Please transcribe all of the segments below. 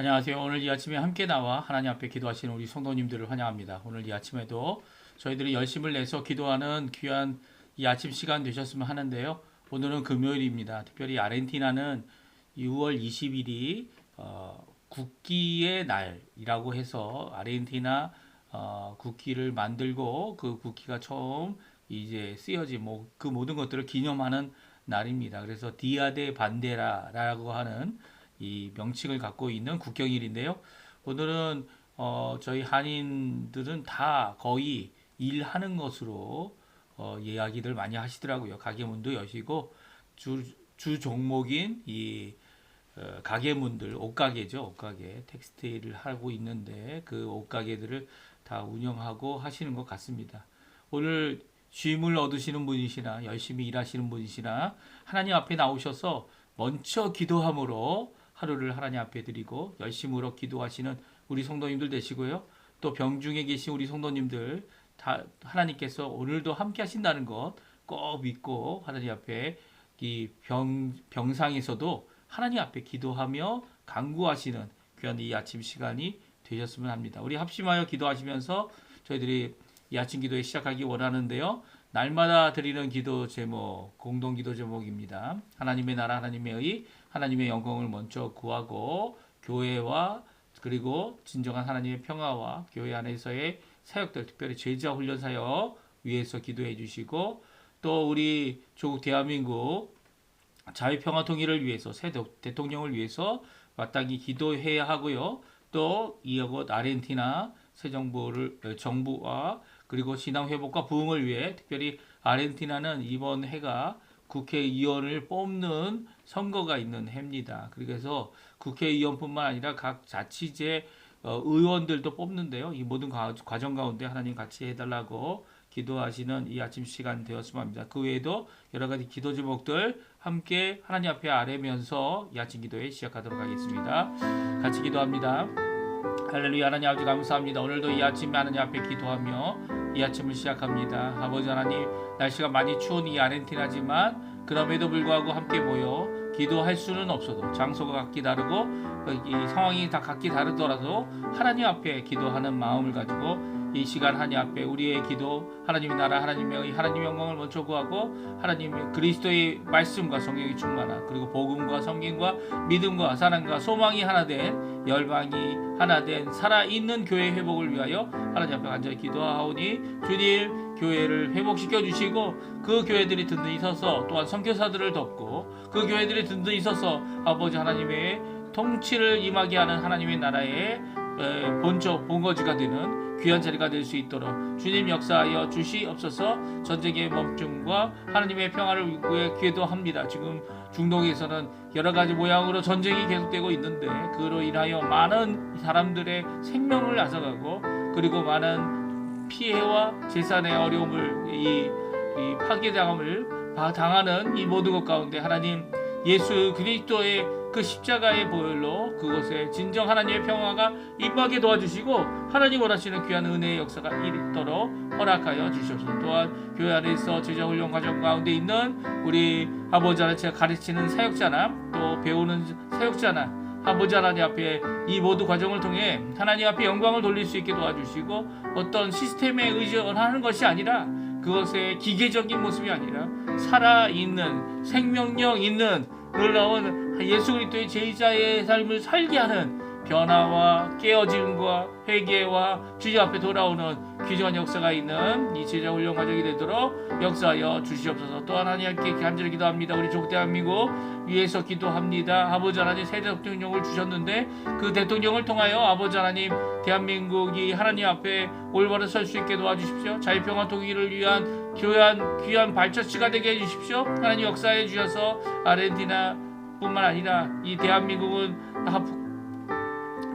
안녕하세요. 오늘 이 아침에 함께 나와 하나님 앞에 기도하시는 우리 성도님들을 환영합니다. 오늘 이 아침에도 저희들이 열심을 내서 기도하는 귀한 이 아침 시간 되셨으면 하는데요. 오늘은 금요일입니다. 특별히 아르헨티나는 6월 20일이 국기의 날이라고 해서 아르헨티나 국기를 만들고 그 국기가 처음 이제 쓰여진 그 모든 것들을 기념하는 날입니다. 그래서 디아데 반데라라고 하는 이 명칭을 갖고 있는 국경일인데요. 오늘은 저희 한인들은 다 거의 일하는 것으로 이야기들 많이 하시더라고요. 가게문도 여시고 주 종목인 이 가게문들, 옷가게죠. 옷가게, 텍스타일을 하고 있는데 그 옷가게들을 다 운영하고 하시는 것 같습니다. 오늘 쉼을 얻으시는 분이시나 열심히 일하시는 분이시나 하나님 앞에 나오셔서 먼저 기도함으로 하루를 하나님 앞에 드리고 열심으로 기도하시는 우리 성도님들 되시고요. 또 병중에 계신 우리 성도님들 다 하나님께서 오늘도 함께 하신다는 것 꼭 믿고 하나님 앞에 이 병상에서도 하나님 앞에 기도하며 간구하시는 귀한 이 아침 시간이 되셨으면 합니다. 우리 합심하여 기도하시면서 저희들이 이 아침 기도에 시작하기 원하는데요. 날마다 드리는 기도 제목, 공동 기도 제목입니다. 하나님의 나라, 하나님의 의, 하나님의 영광을 먼저 구하고 교회와 그리고 진정한 하나님의 평화와 교회 안에서의 사역들, 특별히 제자 훈련 사역 위해서 기도해 주시고 또 우리 조국 대한민국 자유평화 통일을 위해서 새 대통령을 위해서 마땅히 기도해야 하고요. 또 이곳 아르헨티나 새 정부와 그리고 신앙 회복과 부흥을 위해 특별히 아르헨티나는 이번 해가 국회의원을 뽑는 선거가 있는 해입니다. 그래서 국회의원뿐만 아니라 각 자치제 의원들도 뽑는데요. 이 모든 과정 가운데 하나님 같이 해달라고 기도하시는 이 아침 시간 되었으면 합니다. 그 외에도 여러 가지 기도 제목들 함께 하나님 앞에 아뢰면서 이 아침 기도에 시작하도록 하겠습니다. 같이 기도합니다. 할렐루야. 하나님 아버지 감사합니다. 오늘도 이 아침에 하나님 앞에 기도하며 이 아침을 시작합니다. 아버지 하나님, 날씨가 많이 추운 이 아르헨티나지만 그럼에도 불구하고 함께 모여 기도할 수는 없어도 장소가 각기 다르고 이 상황이 다 각기 다르더라도 하나님 앞에 기도하는 마음을 가지고 이 시간 하나님 앞에 우리의 기도, 하나님의 나라, 하나님의 의, 하나님의 영광을 먼저 구하고 하나님의 그리스도의 말씀과 성경이 충만한 그리고 복음과 성경과 믿음과 사랑과 소망이 하나 된 열방이 하나 된 살아있는 교회 회복을 위하여 하나님 앞에 간절히 기도하오니 주님 교회를 회복시켜 주시고 그 교회들이 든든히 서서 또한 선교사들을 돕고 그 교회들이 든든히 서서 아버지 하나님의 통치를 임하게 하는 하나님의 나라의 본거지가 되는 귀한 자리가 될 수 있도록 주님 역사하여 주시옵소서. 전쟁의 멈춤과 하나님의 평화를 위해 기도합니다. 지금 중동에서는 여러 가지 모양으로 전쟁이 계속되고 있는데 그로 인하여 많은 사람들의 생명을 앗아가고 그리고 많은 피해와 재산의 어려움을 이 파괴당함을 당하는 이 모든 것 가운데 하나님 예수 그리스도의 그 십자가의 보혈로 그곳에 진정 하나님의 평화가 임하게 도와주시고 하나님 원하시는 귀한 은혜의 역사가 있도록 허락하여 주시옵소서. 또한 교회 안에서 제자훈련 과정 가운데 있는 우리 아버지 하나님 제가 가르치는 사역자나 또 배우는 사역자나 아버지 하나님 앞에 이 모든 과정을 통해 하나님 앞에 영광을 돌릴 수 있게 도와주시고 어떤 시스템에 의존하는 것이 아니라 그것의 기계적인 모습이 아니라 살아있는 생명력 있는 놀라운 예수 그리스도의 제자의 삶을 살게 하는 변화와 깨어짐과 회개와 주님 앞에 돌아오는 귀중한 역사가 있는 이 제자 훈련 과정이 되도록 역사하여 주시옵소서. 또 하나님께 간절히 기도합니다. 우리 조국 대한민국 위해서 기도합니다. 아버지 하나님 새 대통령을 주셨는데 그 대통령을 통하여 아버지 하나님 대한민국이 하나님 앞에 올바로 설 수 있게 도와주십시오. 자유평화 통일을 위한 귀한 발자취가 되게 해주십시오. 하나님 역사해 주셔서 아르헨티나 뿐만 아니라 이 대한민국은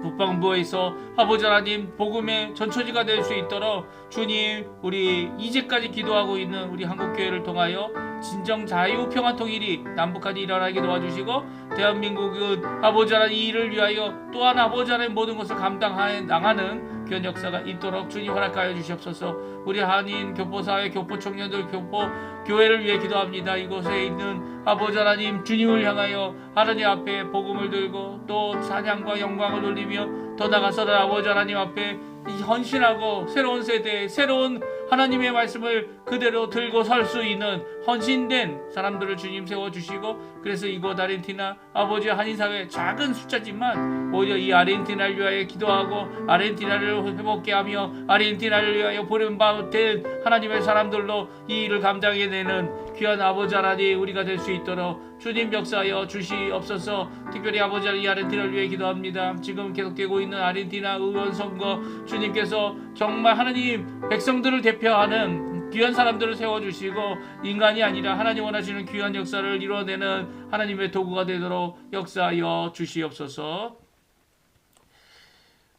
북방부에서 아버지 하나님 복음의 전초지가 될 수 있도록 주님 우리 이제까지 기도하고 있는 우리 한국교회를 통하여 진정 자유 평화 통일이 남북한이 일어나게 도와주시고 대한민국은 아버지 하나님 이 일을 위하여 또한 아버지 하나님 모든 것을 감당하는 귀한 역사가 있도록 주님 허락하여 주시옵소서. 우리 한인 교포사회 교포 청년들 교포 교회를 위해 기도합니다. 이곳에 있는 아버지 하나님 주님을 향하여 하나님 앞에 복음을 들고 또 찬양과 영광을 돌리며 더 나아가서 아버지 하나님 앞에 헌신하고 새로운 세대에 새로운 하나님의 말씀을 그대로 들고 설 수 있는 헌신된 사람들을 주님 세워주시고 그래서 이곳 아르헨티나 아버지 한인사회 작은 숫자지만 오히려 이 아르헨티나를 위하여 기도하고 아르헨티나를 회복케 하며 아르헨티나를 위하여 부름받은 하나님의 사람들로 이 일을 감당해 내는 귀한 아버지 하나님 우리가 될 수 있도록 주님 역사하여 주시옵소서. 특별히 아버지 이 아르헨티나를 위해 기도합니다. 지금 계속되고 있는 아르헨티나 의원 선거 주님께서 정말 하나님 백성들을 대표하는 귀한 사람들을 세워주시고 인간이 아니라 하나님 원하시는 귀한 역사를 이뤄내는 하나님의 도구가 되도록 역사하여 주시옵소서.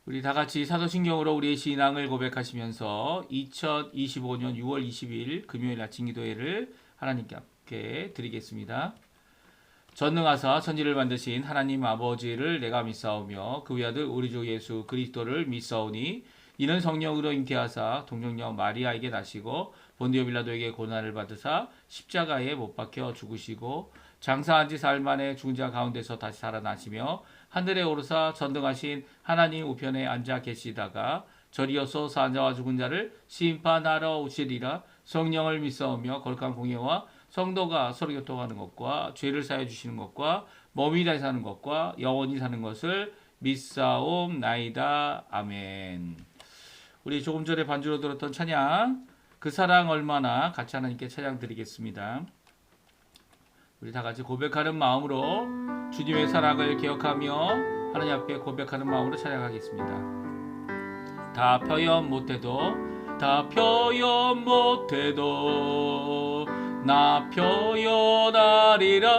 우리 다같이 사도신경으로 우리의 신앙을 고백하시면서 2025년 6월 20일 금요일 아침 기도회를 하나님께 드리겠습니다. 전능하사 천지를 만드신 하나님 아버지를 내가 믿사오며 그 외아들 우리 주 예수 그리스도를 믿사오니 이는 성령으로 잉태하사 동정녀 마리아에게 나시고 본디오 빌라도에게 고난을 받으사 십자가에 못 박혀 죽으시고 장사한 지 사흘 만에 죽은 자 가운데서 다시 살아나시며 하늘에 오르사 전등하신 하나님 우편에 앉아 계시다가 저리어서 산 자와 죽은 자를 심판하러 오시리라. 성령을 믿사오며 거룩한 공예와 성도가 서로 교통하는 것과 죄를 사해 주시는 것과 몸이 다시 사는 것과 영원히 사는 것을 믿사옵나이다. 아멘. 우리 조금 전에 반주로 들었던 찬양 그 사랑 얼마나 같이 하나님께 찬양 드리겠습니다. 우리 다 같이 고백하는 마음으로 주님의 사랑을 기억하며 하나님 앞에 고백하는 마음으로 찬양하겠습니다. 다 표현 못해도 다 표현 못해도 나 표현하리라.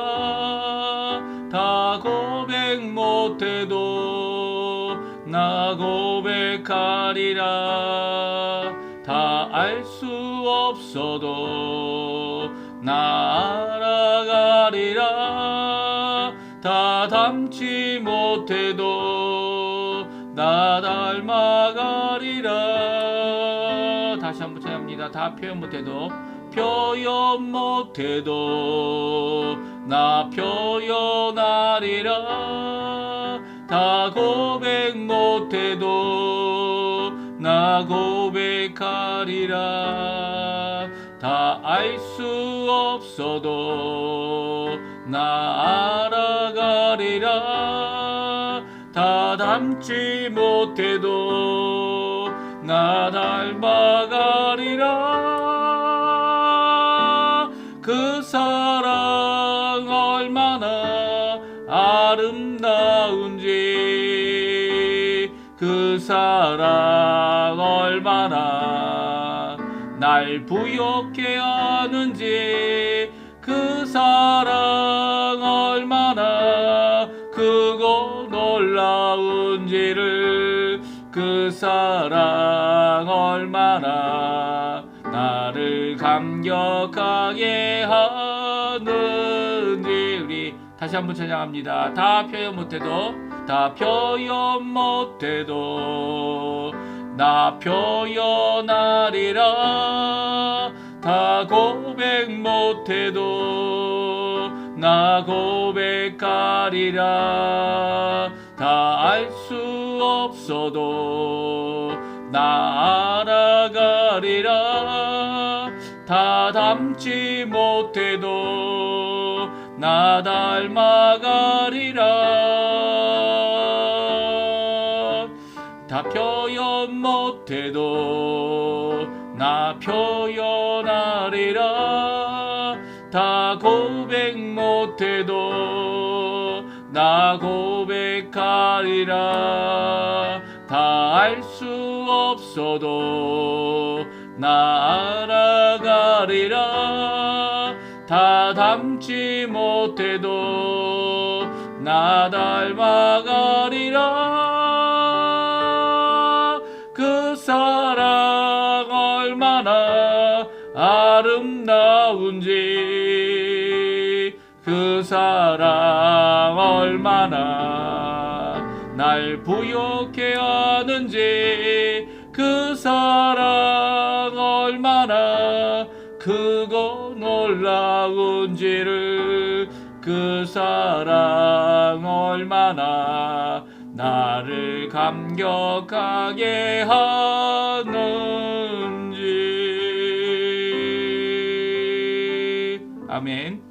다 고백 못해도 나 고백하리라. 다 알 수 없어도 나 알아가리라. 다 담지 못해도 나 닮아가리라. 다시 한번 찬양합니다. 다 표현 못해도 표현 못해도 나 표현하리라. 다 고백 못해도 나 고백하리라. 다 알 수 없어도 나 알아가리라. 다 담지 못해도 나 닮아가리라. 그 사랑 얼마나 아름다운지 그 사랑 얼마나 날 부욕해 하는지 그 사랑 얼마나 크고 놀라운지를 그 사랑 얼마나 나를 감격하게 하는지 우리 다시 한번 찬양합니다. 다 표현 못해도 다 표현 못해도 나 표현하리라. 다 고백 못해도 나 고백하리라. 다 알 수 없어도 나 알아가리라. 다 담지 못해도 나 닮아가리라. 다 표현 못해도 나 표현하리라. 다 고백 못해도 나 고백하리라. 다 알 수 없어도 나 알아가리라. 다 담지 못해도 나 닮아가리라. 그 사랑 얼마나 아름다운지 그 사랑 얼마나 날 부욕해 하는지 그 사랑 얼마나 크고 놀라운지를 그 사랑 얼마나 나를 감격하게 하는지. 아멘.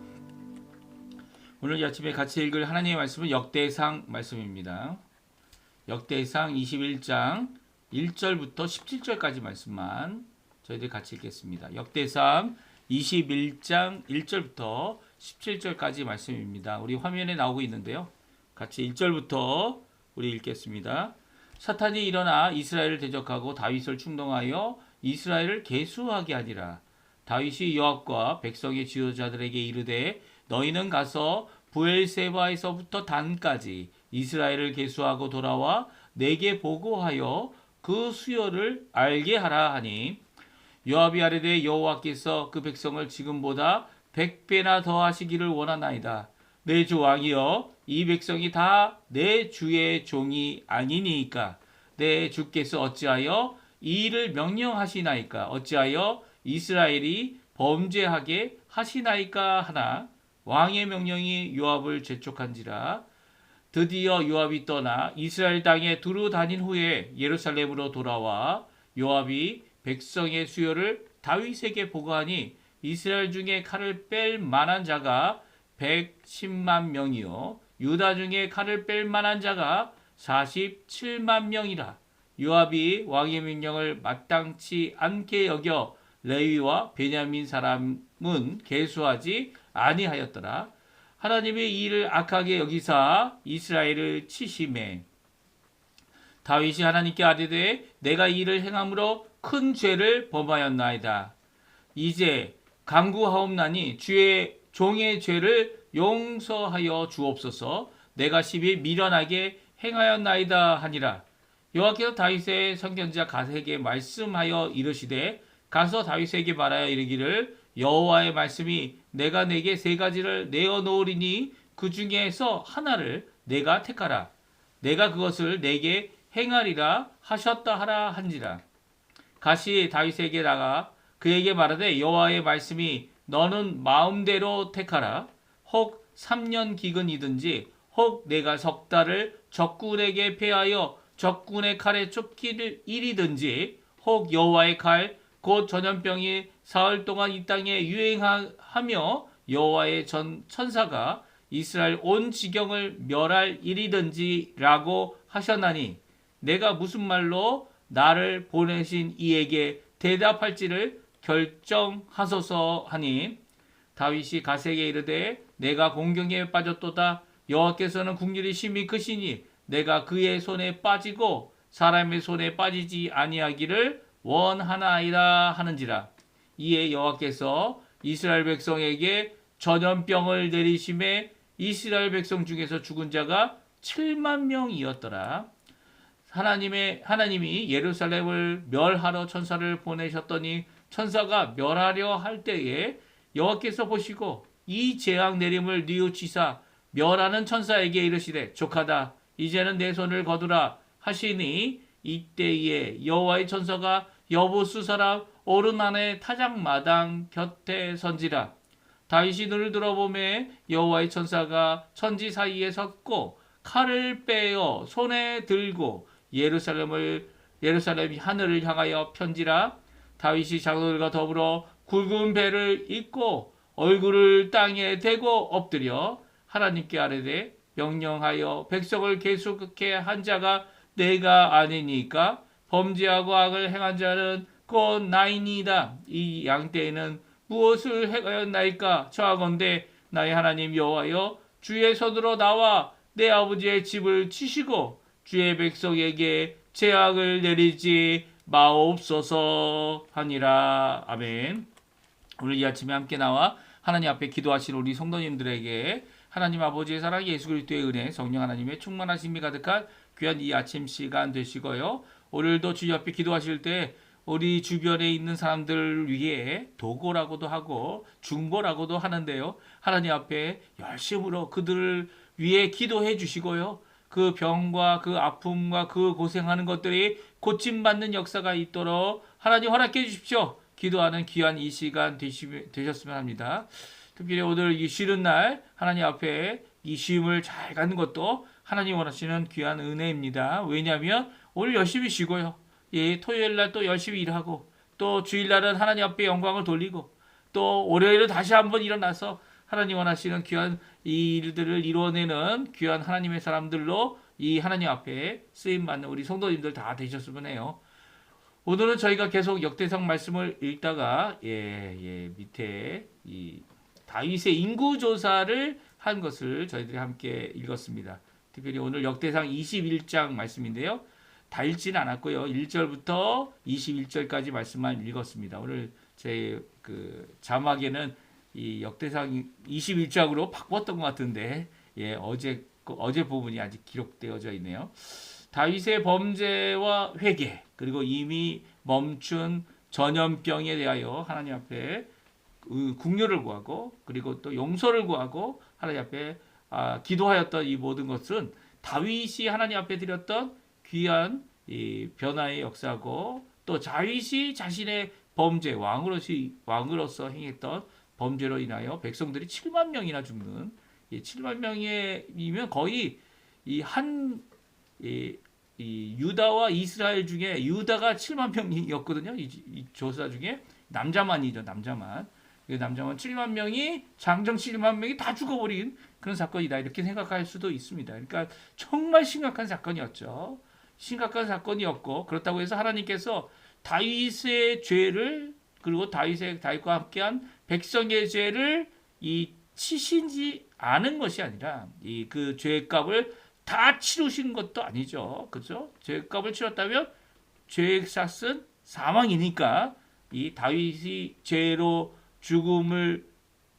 오늘 이 아침에 같이 읽을 하나님의 말씀은 역대상 말씀입니다. 역대상 21장 1절부터 17절까지 말씀만 저희들이 같이 읽겠습니다. 역대상 21장 1절부터 17절까지 말씀입니다. 우리 화면에 나오고 있는데요. 같이 1절부터 우리 읽겠습니다. 사탄이 일어나 이스라엘을 대적하고 다윗을 충동하여 이스라엘을 계수하게 하니라. 다윗이 요압과 백성의 지도자들에게 이르되 너희는 가서 브엘세바에서부터 단까지 이스라엘을 계수하고 돌아와 내게 보고하여 그 수요를 알게 하라 하니 요압이 아뢰되 여호와께서 그 백성을 지금보다 100배나 더 하시기를 원하나이다. 내 주 왕이여 이 백성이 다 내 주의 종이 아니니까 내 주께서 어찌하여 이 일을 명령하시나이까 어찌하여 이스라엘이 범죄하게 하시나이까 하나 왕의 명령이 요압을 재촉한지라. 드디어 요압이 떠나 이스라엘 땅에 두루 다닌 후에 예루살렘으로 돌아와 요압이 백성의 수요를 다윗에게 보고하니 이스라엘 중에 칼을 뺄 만한 자가 110만 명이요 유다 중에 칼을 뺄 만한 자가 47만 명이라. 요압이 왕의 명령을 마땅치 않게 여겨 레위와 베냐민 사람은 계수하지 아니하였더라. 하나님이 이 일을 악하게 여기사 이스라엘을 치심해 다윗이 하나님께 아뢰되 내가 이 일을 행함으로 큰 죄를 범하였나이다. 이제 간구하옵나니 주의 종의 죄를 용서하여 주옵소서. 내가 심히 미련하게 행하였나이다 하니라. 여호와께서 다윗의 선견자 갓에게 말씀하여 이르시되 가서 다윗에게 말하여 이르기를 여호와의 말씀이 내가 내게 세 가지를 내어 놓으리니 그 중에서 하나를 내가 택하라. 내가 그것을 내게 행하리라 하셨다 하라 한지라. 갓이 다윗에게 나가 그에게 말하되 여호와의 말씀이 너는 마음대로 택하라. 혹 3년 기근이든지 혹 내가 석 달을 적군에게 패하여 적군의 칼에 쫓기를 일이든지 혹 여호와의 칼 곧 전염병이 사흘 동안 이 땅에 유행하며 여호와의 천사가 이스라엘 온 지경을 멸할 일이든지라고 하셨나니 내가 무슨 말로 나를 보내신 이에게 대답할지를 결정하소서 하니 다윗이 갓에게 이르되 내가 공경에 빠졌도다. 여호와께서는 긍휼이 심히 크시니 내가 그의 손에 빠지고 사람의 손에 빠지지 아니하기를 원하나이다 하는지라. 이에 여호와께서 이스라엘 백성에게 전염병을 내리심에 이스라엘 백성 중에서 죽은 자가 7만 명이었더라. 하나님이 예루살렘을 멸하러 천사를 보내셨더니 천사가 멸하려 할 때에 여호와께서 보시고 이 재앙 내림을 뉘우치사 멸하는 천사에게 이르시되 족하다 이제는 내 손을 거두라 하시니 이때에 여호와의 천사가 여부수 사람 오르난의 타작마당 곁에 선지라. 다윗이 눈을 들어보매 여호와의 천사가 천지 사이에 섰고 칼을 빼어 손에 들고 예루살렘이 하늘을 향하여 편지라. 다윗이 장로들과 더불어 굵은 배를 입고 얼굴을 땅에 대고 엎드려 하나님께 아뢰되 명령하여 백성을 계속케 한 자가 내가 아니니까 범죄하고 악을 행한 자는 곧 나이니이다. 이 양떼에는 무엇을 행하였나이까? 저하건대 나의 하나님 여호와여 주의 손으로 나와 내 아버지의 집을 치시고 주의 백성에게 재앙을 내리지 마옵소서 하니라. 아멘. 오늘 이 아침에 함께 나와 하나님 앞에 기도하신 우리 성도님들에게 하나님 아버지의 사랑, 예수 그리스도의 은혜, 성령 하나님의 충만하심이 가득한 귀한 이 아침 시간 되시고요. 오늘도 주님 앞에 기도하실 때 우리 주변에 있는 사람들을 위해 도고라고도 하고 중보라고도 하는데요. 하나님 앞에 열심으로 그들을 위해 기도해 주시고요. 그 병과 그 아픔과 그 고생하는 것들이 고침받는 역사가 있도록 하나님 허락해 주십시오. 기도하는 귀한 이 시간 되셨으면 합니다. 특별히 오늘 이 쉬는 날 하나님 앞에 이 쉼을 잘 갖는 것도 하나님 원하시는 귀한 은혜입니다. 왜냐하면 오늘 열심히 쉬고요. 예, 토요일 날 또 열심히 일하고 또 주일 날은 하나님 앞에 영광을 돌리고 또 월요일은 다시 한번 일어나서 하나님 원하시는 귀한 이 일들을 이루어내는 귀한 하나님의 사람들로 이 하나님 앞에 쓰임 받는 우리 성도님들 다 되셨으면 해요. 오늘은 저희가 계속 역대상 말씀을 읽다가 밑에 이 다윗의 인구 조사를 한 것을 저희들이 함께 읽었습니다. 특별히 오늘 역대상 21장 말씀인데요. 다 읽지는 않았고요. 1절부터 21절까지 말씀만 읽었습니다. 오늘 제 그 자막에는 이 역대상 21장으로 바꿨던 것 같은데 어제 부분이 아직 기록되어져 있네요. 다윗의 범죄와 회개 그리고 이미 멈춘 전염병에 대하여 하나님 앞에 긍휼을 구하고 그리고 또 용서를 구하고 하나님 앞에 기도하였던 이 모든 것은 다윗이 하나님 앞에 드렸던 귀한 이 변화의 역사고 또 다윗이 자신의 범죄 왕으로서 행했던 범죄로 인하여 백성들이 7만 명이나 죽는 7만 명이면 거의 이 유다와 이스라엘 중에 유다가 7만 명이었거든요. 이 조사 중에 남자만이죠. 남자만 7만 명이 장정 7만 명이 다 죽어버린 그런 사건이다 이렇게 생각할 수도 있습니다. 그러니까 정말 심각한 사건이었죠. 심각한 사건이었고 그렇다고 해서 하나님께서 다윗의 죄를 그리고 다윗과 함께한 백성의 죄를 치시지 않은 것이 아니라 그 죄값을 다 치르신 것도 아니죠. 그렇죠? 죄값을 치렀다면 죄의 삭은 사망이니까 이 다윗이 죄로 죽음을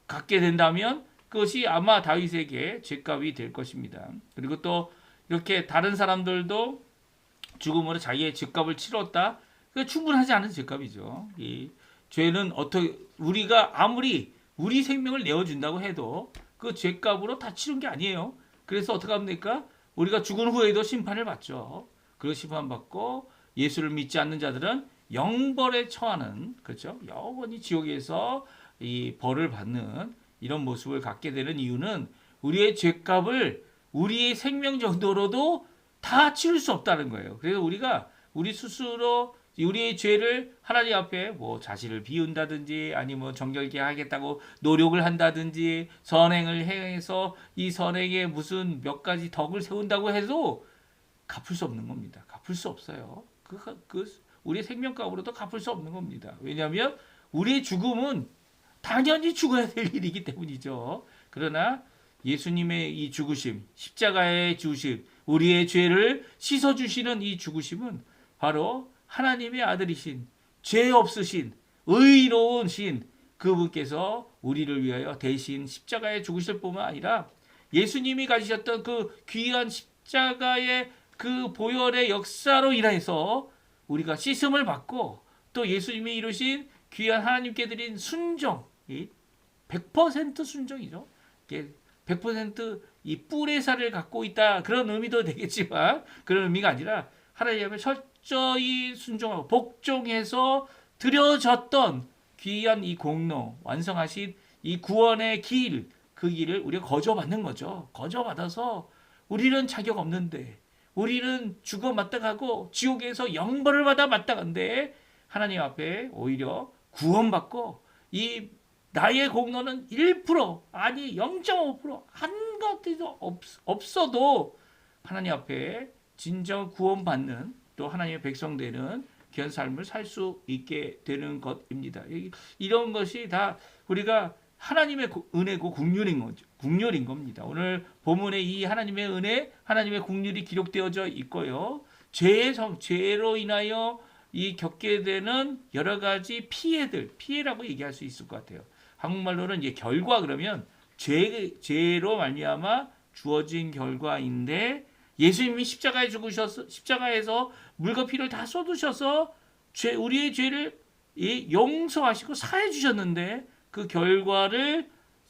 갖게 된다면 그것이 아마 다윗에게 죄값이 될 것입니다. 그리고 또 이렇게 다른 사람들도 죽음으로 자기의 죄값을 치렀다. 그 충분하지 않은 죄값이죠. 이 죄는 우리가 아무리 우리 생명을 내어준다고 해도 그 죄값으로 다 치른 게 아니에요. 그래서 어떻게 합니까? 우리가 죽은 후에도 심판을 받죠. 그 심판받고 예수를 믿지 않는 자들은 영벌에 처하는 그렇죠. 영원히 지옥에서 이 벌을 받는 이런 모습을 갖게 되는 이유는 우리의 죄값을 우리의 생명 정도로도 다 치를 수 없다는 거예요. 그래서 우리 스스로 우리의 죄를 하나님 앞에 자신을 비운다든지 아니면 정결케 하겠다고 노력을 한다든지 선행을 행해서 이 선행에 무슨 몇 가지 덕을 세운다고 해도 갚을 수 없는 겁니다. 갚을 수 없어요. 우리의 생명값으로도 갚을 수 없는 겁니다. 왜냐하면 우리의 죽음은 당연히 죽어야 될 일이기 때문이죠. 그러나 예수님의 이 죽으심, 십자가의 죽으심, 우리의 죄를 씻어주시는 이 죽으심은 바로 하나님의 아들이신 죄 없으신 의로운 신 그분께서 우리를 위하여 대신 십자가에 죽으실 뿐만 아니라 예수님이 가지셨던 그 귀한 십자가의 그 보혈의 역사로 인해서 우리가 씻음을 받고 또 예수님이 이루신 귀한 하나님께 드린 순종 100% 순종이죠. 100% 뿔의 살을 갖고 있다 그런 의미도 되겠지만 그런 의미가 아니라 하나님 앞에 철저히 순종하고 복종해서 드려졌던 귀한 이 공로 완성하신 이 구원의 그 길을 우리가 거저받는 거죠. 거저받아서 우리는 자격 없는데 우리는 죽어 마땅하고 지옥에서 영벌을 받아 마땅한데 하나님 앞에 오히려 구원받고 이 나의 공로는 1% 아니 0.5%한 가지도 없어도 하나님 앞에 진정 구원받는 또 하나님의 백성 되는 귀한 삶을 살 수 있게 되는 것입니다. 이런 것이 다 우리가 하나님의 은혜고 국률인 겁니다. 오늘 본문에 이 하나님의 은혜, 하나님의 국률이 기록되어져 있고요. 죄로 인하여 겪게 되는 여러 가지 피해라고 얘기할 수 있을 것 같아요. 한국말로는 결과 그러면 죄로 말미암아 주어진 결과인데 예수님이 십자가에서 물과 피를 다 쏟으셔서 우리의 죄를 용서하시고 사해 주셨는데 그 결과를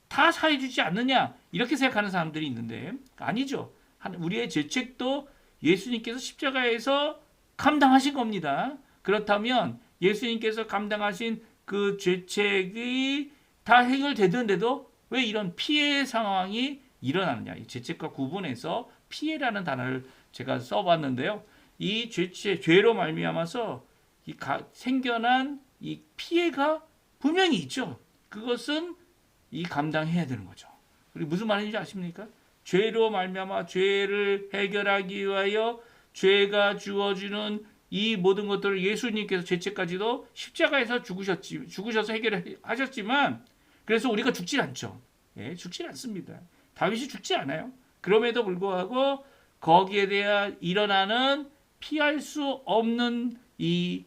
다 사해 주지 않느냐 이렇게 생각하는 사람들이 있는데 아니죠. 우리의 죄책도 예수님께서 십자가에서 감당하신 겁니다. 그렇다면 예수님께서 감당하신 그 죄책이 다 해결되던데도 왜 이런 피해 상황이 일어나느냐. 이 죄책과 구분해서 피해라는 단어를 제가 써봤는데요. 이 죄로 말미암아서 생겨난 이 피해가 분명히 있죠. 그것은 감당해야 되는 거죠. 우리 무슨 말인지 아십니까? 죄로 말미암아 죄를 해결하기 위하여 죄가 주어주는 이 모든 것들을 예수님께서 죄책까지도 십자가에서 죽으셔서 해결하셨지만 그래서 우리가 죽질 않죠. 예, 죽질 않습니다. 다윗이 죽지 않아요. 그럼에도 불구하고 거기에 대한 일어나는 피할 수 없는 이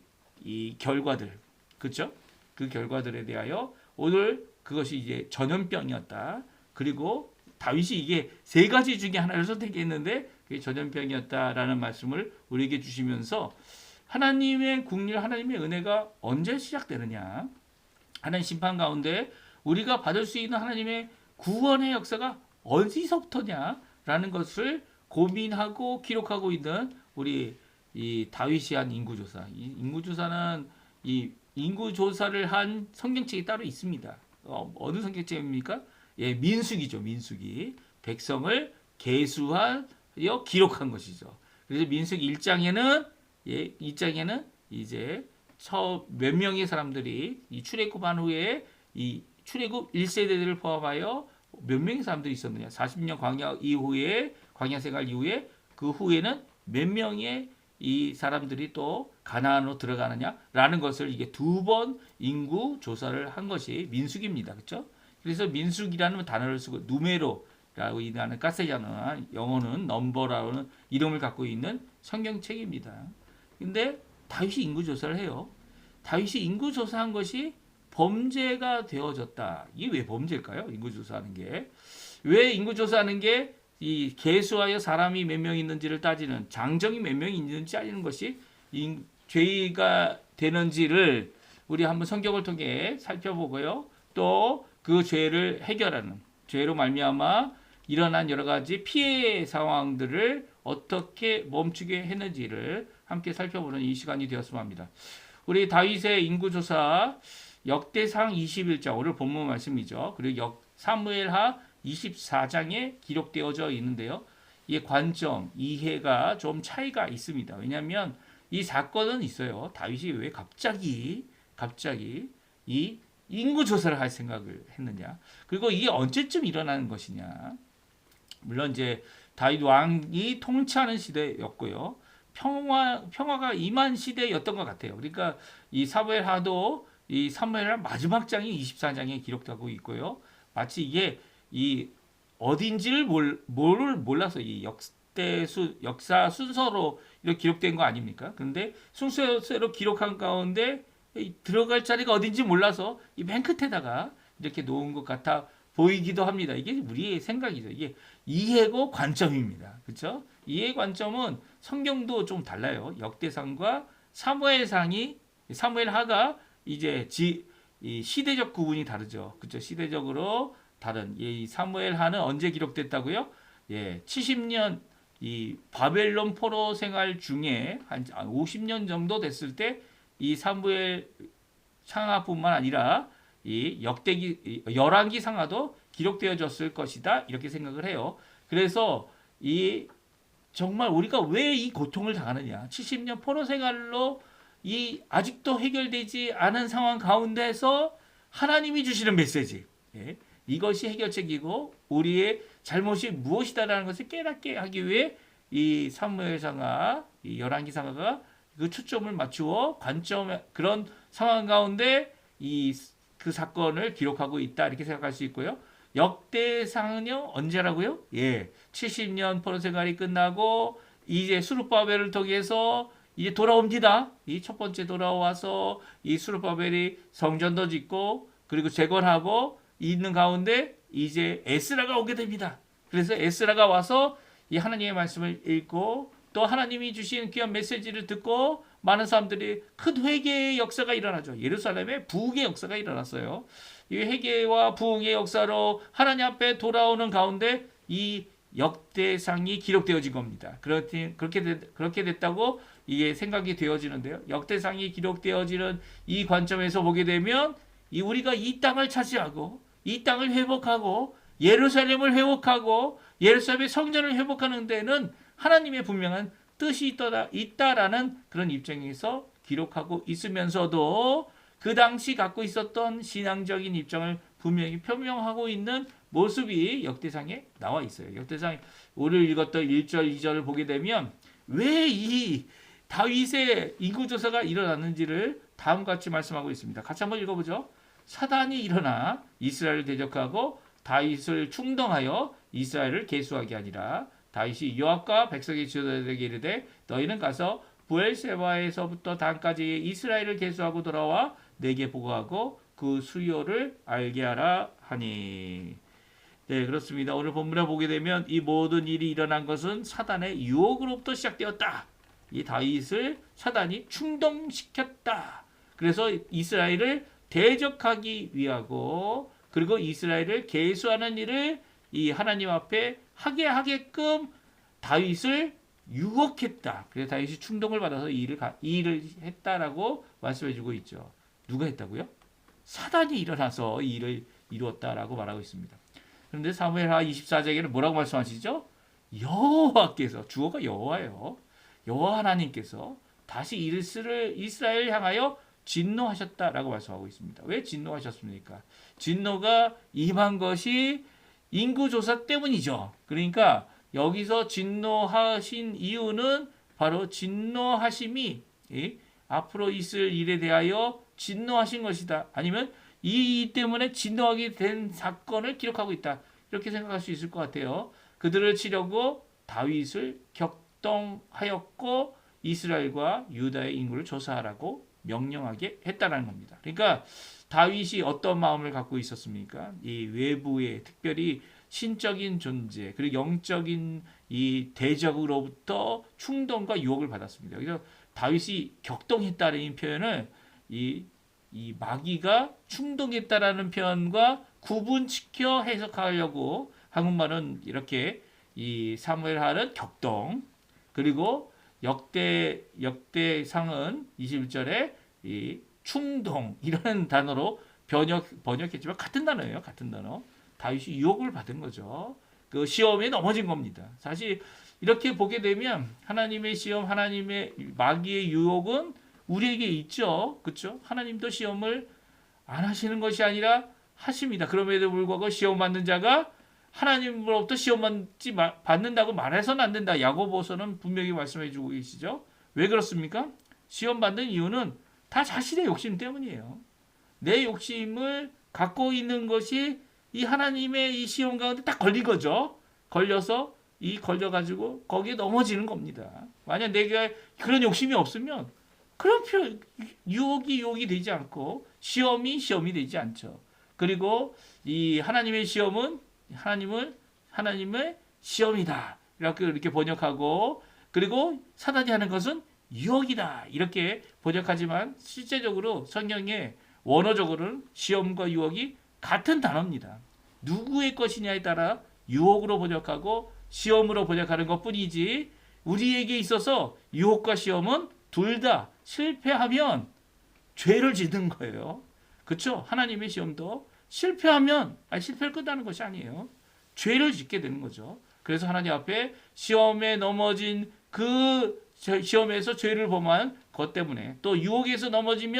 결과들, 그렇죠? 그 결과들에 대하여 오늘 그것이 이제 전염병이었다. 그리고 다윗이 이게 세 가지 중에 하나를 선택했는데 그게 전염병이었다라는 말씀을 우리에게 주시면서 하나님의 국률, 하나님의 은혜가 언제 시작되느냐? 하나님 심판 가운데 우리가 받을 수 있는 하나님의 구원의 역사가 어디서부터냐라는 것을 고민하고 기록하고 있는 우리 이 다윗이 한 인구조사. 이 인구조사는 이 인구조사를 한 성경책이 따로 있습니다. 어느 성경책입니까? 예, 민수기죠. 민수기. 백성을 계수하여 기록한 것이죠. 그래서 민수기 1장에는 이제 몇 명의 사람들이 이 출애굽한 후에 이 출애굽 1세대들을 포함하여 몇 명의 사람들이 있었느냐. 40년 광야 생활 이후에 그 후에는 몇 명의 이 사람들이 또 가나안으로 들어가느냐라는 것을 이게 두 번 인구 조사를 한 것이 민수기입니다. 그렇죠? 그래서 민수기라는 단어를 쓰고 누메로라고 하는 가세자는 영어는 넘버라는 이름을 갖고 있는 성경책입니다. 근데 다윗이 인구 조사를 해요. 다윗이 인구 조사한 것이 범죄가 되어졌다. 이게 왜 범죄일까요? 인구 조사하는 게. 왜 인구 조사하는 게 이 계수하여 사람이 몇 명 있는지를 따지는 장정이 몇 명이 있는지 따지는 것이 죄가 되는지를 우리 한번 성경을 통해 살펴보고요. 또 그 죄를 해결하는 죄로 말미암아 일어난 여러 가지 피해 상황들을 어떻게 멈추게 했는지를 함께 살펴보는 이 시간이 되었으면 합니다. 우리 다윗의 인구조사 역대상 21장 오늘 본문 말씀이죠. 그리고 사무엘하 24장에 기록되어져 있는데요. 이 관점, 이해가 좀 차이가 있습니다. 왜냐하면 이 사건은 있어요. 다윗이 왜 갑자기 이 인구 조사를 할 생각을 했느냐. 그리고 이게 언제쯤 일어나는 것이냐. 물론 이제 다윗 왕이 통치하는 시대였고요. 평화가 임한 시대였던 것 같아요. 그러니까 이 사무엘하도 이 사무엘하 마지막 장이 24장에 기록되고 있고요. 마치 이게 이 어딘지를 몰라서 이 역사 순서로 이렇게 기록된 거 아닙니까? 그런데 순서대로 기록한 가운데 들어갈 자리가 어딘지 몰라서 이 맨 끝에다가 이렇게 놓은 것 같아 보이기도 합니다. 이게 우리의 생각이죠. 이게 이해고 관점입니다. 그렇죠? 이해 관점은 성경도 좀 달라요. 역대상과 사무엘하가 이제 이 시대적 구분이 다르죠. 그렇죠? 시대적으로 다른 이 사무엘하는 언제 기록됐다고요? 예, 70년 이 바벨론 포로 생활 중에 한 50년 정도 됐을 때 이 사무엘 상하뿐만 아니라 이 열왕기 상하도 기록되어졌을 것이다 이렇게 생각을 해요. 그래서 이 정말 우리가 왜 이 고통을 당하느냐? 70년 포로 생활로 이 아직도 해결되지 않은 상황 가운데서 하나님이 주시는 메시지. 예, 이것이 해결책이고 우리의 잘못이 무엇이다라는 것을 깨닫게 하기 위해 이 사무엘상하, 이 열왕기상하가 그 초점을 맞추어 그런 상황 가운데 그 사건을 기록하고 있다 이렇게 생각할 수 있고요. 역대상은요 언제라고요? 예, 70년 포로 생활이 끝나고 이제 스룹바벨을 통해서 이제 돌아옵니다. 이 첫 번째 돌아와서 이 스룹바벨이 성전도 짓고 그리고 재건하고 있는 가운데 이제 에스라가 오게 됩니다. 그래서 에스라가 와서 이 하나님의 말씀을 읽고 또 하나님이 주신 귀한 메시지를 듣고 많은 사람들이 큰 회개의 역사가 일어나죠. 예루살렘에 부흥의 역사가 일어났어요. 이 회개와 부흥의 역사로 하나님 앞에 돌아오는 가운데 이 역대상이 기록되어진 겁니다. 그렇게 됐다고 이게 생각이 되어지는데요. 역대상이 기록되어지는 이 관점에서 보게 되면 우리가 이 땅을 차지하고 이 땅을 회복하고 예루살렘을 회복하고 예루살렘의 성전을 회복하는 데는 하나님의 분명한 뜻이 있다라는 그런 입장에서 기록하고 있으면서도 그 당시 갖고 있었던 신앙적인 입장을 분명히 표명하고 있는 모습이 역대상에 나와 있어요. 역대상 오늘 읽었던 1절, 2절을 보게 되면 왜 이 다윗의 인구조사가 일어났는지를 다음과 같이 말씀하고 있습니다. 같이 한번 읽어보죠. 사단이 일어나 이스라엘을 대적하고 다윗을 충동하여 이스라엘을 계수하게 하니라. 다윗이 요압과 백성의 지도자들에게 이르되 너희는 가서 부엘세바에서부터 단까지 이스라엘을 계수하고 돌아와 내게 보고하고 그 수요를 알게 하라 하니. 네, 그렇습니다. 오늘 본문에 보게 되면 이 모든 일이 일어난 것은 사단의 유혹으로부터 시작되었다. 이 다윗을 사단이 충동시켰다. 그래서 이스라엘을 대적하기 위하고 그리고 이스라엘을 계수하는 일을 이 하나님 앞에 하게 하게끔 다윗을 유혹했다. 그래서 다윗이 충동을 받아서 이 일을 했다라고 말씀해주고 있죠. 누가 했다고요? 사단이 일어나서 이 일을 이루었다라고 말하고 있습니다. 그런데 사무엘하 24장에는 뭐라고 말씀하시죠? 여호와께서, 주어가 여호와예요. 여호와 하나님께서 다시 이스라엘 향하여 진노하셨다라고 말씀하고 있습니다. 왜 진노하셨습니까? 진노가 임한 것이 인구조사 때문이죠. 그러니까 여기서 진노하신 이유는 바로 진노하심이 앞으로 있을 일에 대하여 진노하신 것이다. 아니면 이 때문에 진노하게 된 사건을 기록하고 있다. 이렇게 생각할 수 있을 것 같아요. 그들을 치려고 다윗을 격동하였고 이스라엘과 유다의 인구를 조사하라고 명령하게 했다는 겁니다. 그러니까 다윗이 어떤 마음을 갖고 있었습니까? 이 외부의 특별히 신적인 존재 그리고 영적인 이 대적으로부터 충동과 유혹을 받았습니다. 그래서 다윗이 격동했다는 표현을 이 마귀가 충동했다라는 표현과 구분시켜 해석하려고 한국말은 이렇게 이 사무엘하는 격동 그리고 역대상은 21절에 이 충동 이라는 단어로 번역했지만 같은 단어예요. 같은 단어. 다윗이 유혹을 받은 거죠. 그 시험에 넘어진 겁니다. 사실 이렇게 보게 되면 하나님의 시험, 하나님의 마귀의 유혹은 우리에게 있죠. 그렇죠? 하나님도 시험을 안 하시는 것이 아니라 하십니다. 그럼에도 불구하고 시험 받는 자가 하나님으로부터 시험 받는다고 말해서는 안 된다. 야고보서는 분명히 말씀해 주고 계시죠. 왜 그렇습니까? 시험 받는 이유는 다 자신의 욕심 때문이에요. 내 욕심을 갖고 있는 것이 이 하나님의 이 시험 가운데 딱 걸린 거죠. 걸려서 걸려가지고 거기에 넘어지는 겁니다. 만약 내가 그런 욕심이 없으면 그런 유혹이 되지 않고 시험이 되지 않죠. 그리고 이 하나님의 시험은 하나님의 시험이다. 이렇게 번역하고 그리고 사단이 하는 것은 유혹이다. 이렇게 번역하지만 실제적으로 성경에 원어적으로는 시험과 유혹이 같은 단어입니다. 누구의 것이냐에 따라 유혹으로 번역하고 시험으로 번역하는 것뿐이지 우리에게 있어서 유혹과 시험은 둘 다 실패하면 죄를 짓는 거예요. 그렇죠? 하나님의 시험도 실패하면 실패를 끝나는 것이 아니에요. 죄를 짓게 되는 거죠. 그래서 하나님 앞에 시험에 넘어진 그 시험에서 죄를 범한 것 때문에 또 유혹에서 넘어진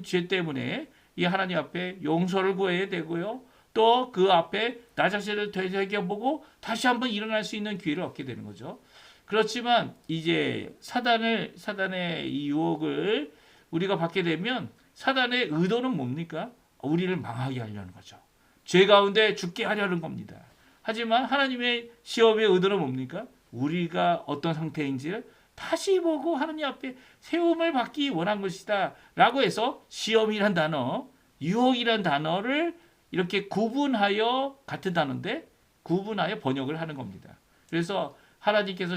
죄 때문에 이 하나님 앞에 용서를 구해야 되고요. 또 그 앞에 나 자신을 되새겨보고 다시 한번 일어날 수 있는 기회를 얻게 되는 거죠. 그렇지만 이제 사단의 이 유혹을 우리가 받게 되면 사단의 의도는 뭡니까? 우리를 망하게 하려는 거죠. 죄 가운데 죽게 하려는 겁니다. 하지만 하나님의 시험의 의도는 뭡니까? 우리가 어떤 상태인지를 다시 보고 하나님 앞에 세움을 받기 원한 것이다 라고 해서 시험이란 단어, 유혹이란 단어를 이렇게 구분하여 같은 단어인데 구분하여 번역을 하는 겁니다. 그래서 하나님께서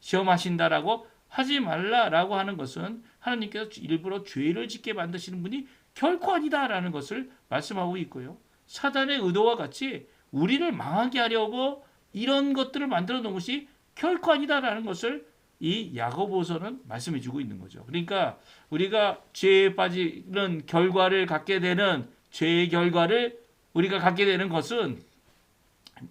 시험하신다라고 하지 말라라고 하는 것은 하나님께서 일부러 죄를 짓게 만드시는 분이 결코 아니다라는 것을 말씀하고 있고요. 사단의 의도와 같이 우리를 망하게 하려고 이런 것들을 만들어 놓은 것이 결코 아니다라는 것을 이 야고보서는 말씀해 주고 있는 거죠. 그러니까 우리가 죄에 빠지는 결과를 갖게 되는 죄의 결과를 우리가 갖게 되는 것은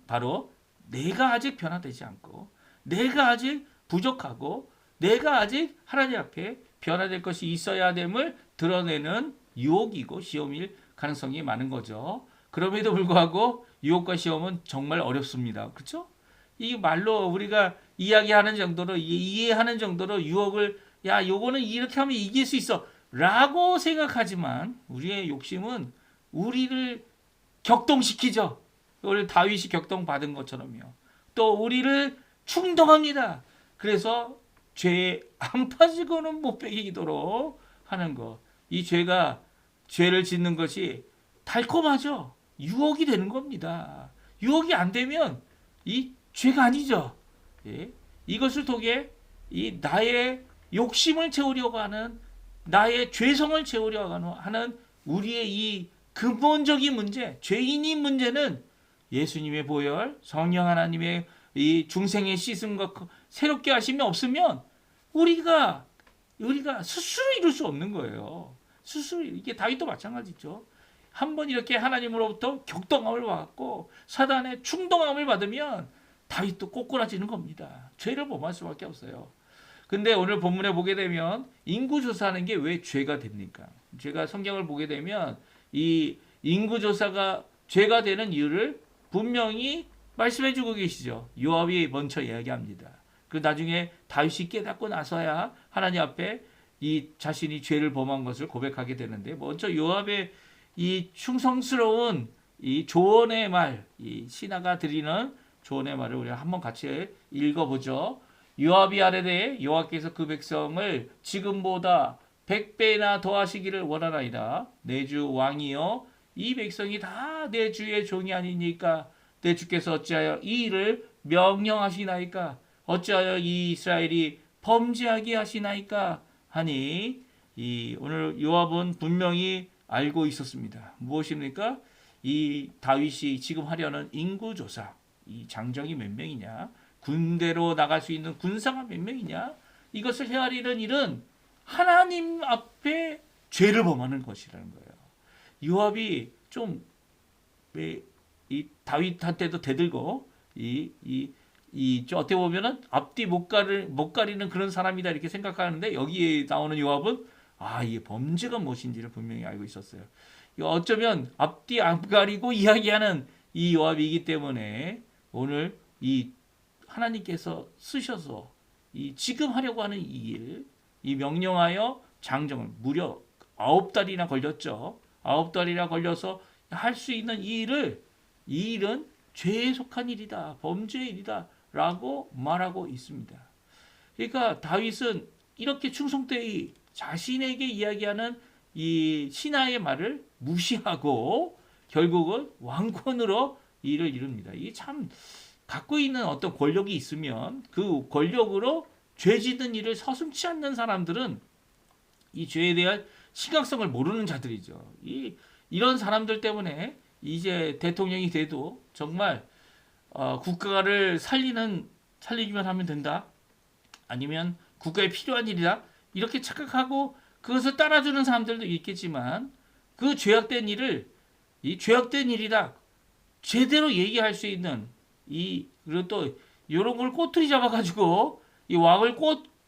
바로 내가 아직 변화되지 않고 내가 아직 부족하고 내가 아직 하나님 앞에 변화될 것이 있어야 됨을 드러내는 유혹이고 시험일 가능성이 많은 거죠. 그럼에도 불구하고 유혹과 시험은 정말 어렵습니다. 그렇죠? 이 말로 우리가 이야기하는 정도로 이해하는 정도로 유혹을 야 요거는 이렇게 하면 이길 수 있어 라고 생각하지만 우리의 욕심은 우리를 격동시키죠. 오늘 다윗이 격동받은 것처럼요. 또 우리를 충동합니다. 그래서 죄에 안 빠지고는 못 베기도록 하는 것. 이 죄가 죄를 짓는 것이 달콤하죠. 유혹이 되는 겁니다. 유혹이 안 되면 이 죄가 아니죠. 예? 이것을 통해 이 나의 욕심을 채우려고 하는 나의 죄성을 채우려고 하는 우리의 이 근본적인 문제, 죄인인 문제는 예수님의 보혈, 성령 하나님의 이 중생의 씻음과 새롭게 하심이 없으면 우리가 스스로 이룰 수 없는 거예요. 스스로 이게 다윗도 마찬가지죠. 한번 이렇게 하나님으로부터 격동함을 받고 사단의 충동함을 받으면 다윗도 꼬꾸라지는 겁니다. 죄를 범할 수밖에 없어요. 근데 오늘 본문에 보게 되면 인구조사하는 게 왜 죄가 됩니까? 제가 성경을 보게 되면 이 인구조사가 죄가 되는 이유를 분명히 말씀해 주고 계시죠. 요압이 먼저 이야기합니다. 그 나중에 다윗이 깨닫고 나서야 하나님 앞에 이 자신이 죄를 범한 것을 고백하게 되는데 먼저 요압의 이 충성스러운 이 조언의 말, 이 신하가 드리는 조언의 말을 우리가 한번 같이 읽어보죠. 요압이 아뢰되 여호와께서 그 백성을 지금보다 100배나 더하시기를 원하나이다. 내 주 왕이여 이 백성이 다 내 주의 종이 아니니까 내 주께서 어찌하여 이 일을 명령하시나이까 어찌하여 이 이스라엘이 범죄하게 하시나이까 하니 이 오늘 요압은 분명히 알고 있었습니다. 무엇입니까? 이 다윗이 지금 하려는 인구조사, 이 장정이 몇 명이냐, 군대로 나갈 수 있는 군사가 몇 명이냐, 이것을 헤아리는 일은 하나님 앞에 죄를 범하는 것이라는 거예요. 요압이 좀 이 다윗한테도 대들고 어떻게 보면은 앞뒤 못 가리는 그런 사람이다 이렇게 생각하는데 여기에 나오는 요압은 이게 범죄가 무엇인지를 분명히 알고 있었어요. 어쩌면 앞뒤 안 가리고 이야기하는 이 요압이기 때문에 오늘 이 하나님께서 쓰셔서 이 지금 하려고 하는 이 일, 이 명령하여 장정을 무려 9달이나 걸렸죠. 9달이나 걸려서 할 수 있는 이 일은 죄에 속한 일이다. 범죄의 일이다. 라고 말하고 있습니다. 그러니까 다윗은 이렇게 충성되이 자신에게 이야기하는 이 신하의 말을 무시하고 결국은 왕권으로 일을 이룹니다. 이게 참 갖고 있는 어떤 권력이 있으면 그 권력으로 죄 짓는 일을 서슴지 않는 사람들은 이 죄에 대한 심각성을 모르는 자들이죠. 이런 사람들 때문에 이제 대통령이 돼도 정말 국가를 살리기만 하면 된다. 아니면 국가에 필요한 일이다. 이렇게 착각하고 그것을 따라주는 사람들도 있겠지만 그 죄악된 일이다. 제대로 얘기할 수 있는 그리고 또 이런 걸 꼬투리 잡아가지고 이 왕을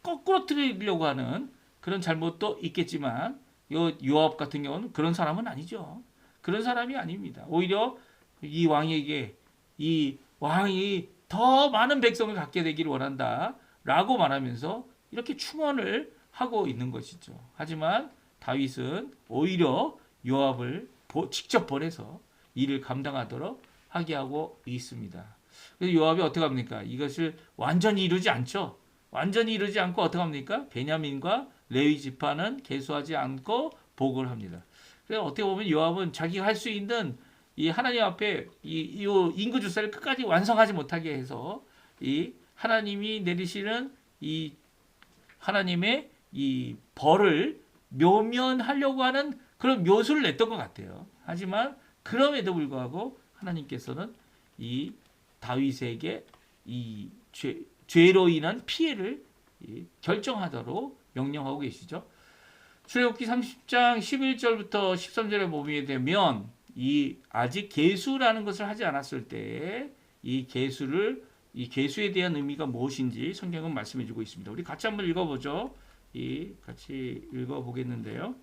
거꾸로 틀리려고 하는 그런 잘못도 있겠지만 요압 같은 경우는 그런 사람은 아니죠. 그런 사람이 아닙니다. 오히려 이 왕에게 이 왕이 더 많은 백성을 갖게 되기를 원한다라고 말하면서 이렇게 충언을 하고 있는 것이죠. 하지만 다윗은 오히려 요압을 직접 보내서 일을 감당하도록 하게 하고 있습니다. 그래서 요압이 어떻게 합니까? 이것을 완전히 이루지 않죠. 완전히 이루지 않고 어떻게 합니까? 베냐민과 레위 지파는 계수하지 않고 보고를 합니다. 그래서 어떻게 보면 요압은 자기가 할 수 있는 이 하나님 앞에 이 인구 주사를 끝까지 완성하지 못하게 해서 이 하나님이 내리시는 이 하나님의 이 벌을 묘면하려고 하는 그런 묘수를 냈던 것 같아요. 하지만 그럼에도 불구하고 하나님께서는 이 다윗에게 이 죄로 인한 피해를 결정하도록 명령하고 계시죠. 출애굽기 30장 11절부터 13절에 보게 되면 이 아직 계수라는 것을 하지 않았을 때 이 계수에 대한 의미가 무엇인지 성경은 말씀해 주고 있습니다. 우리 같이 한번 읽어보죠. 같이 읽어보겠는데요.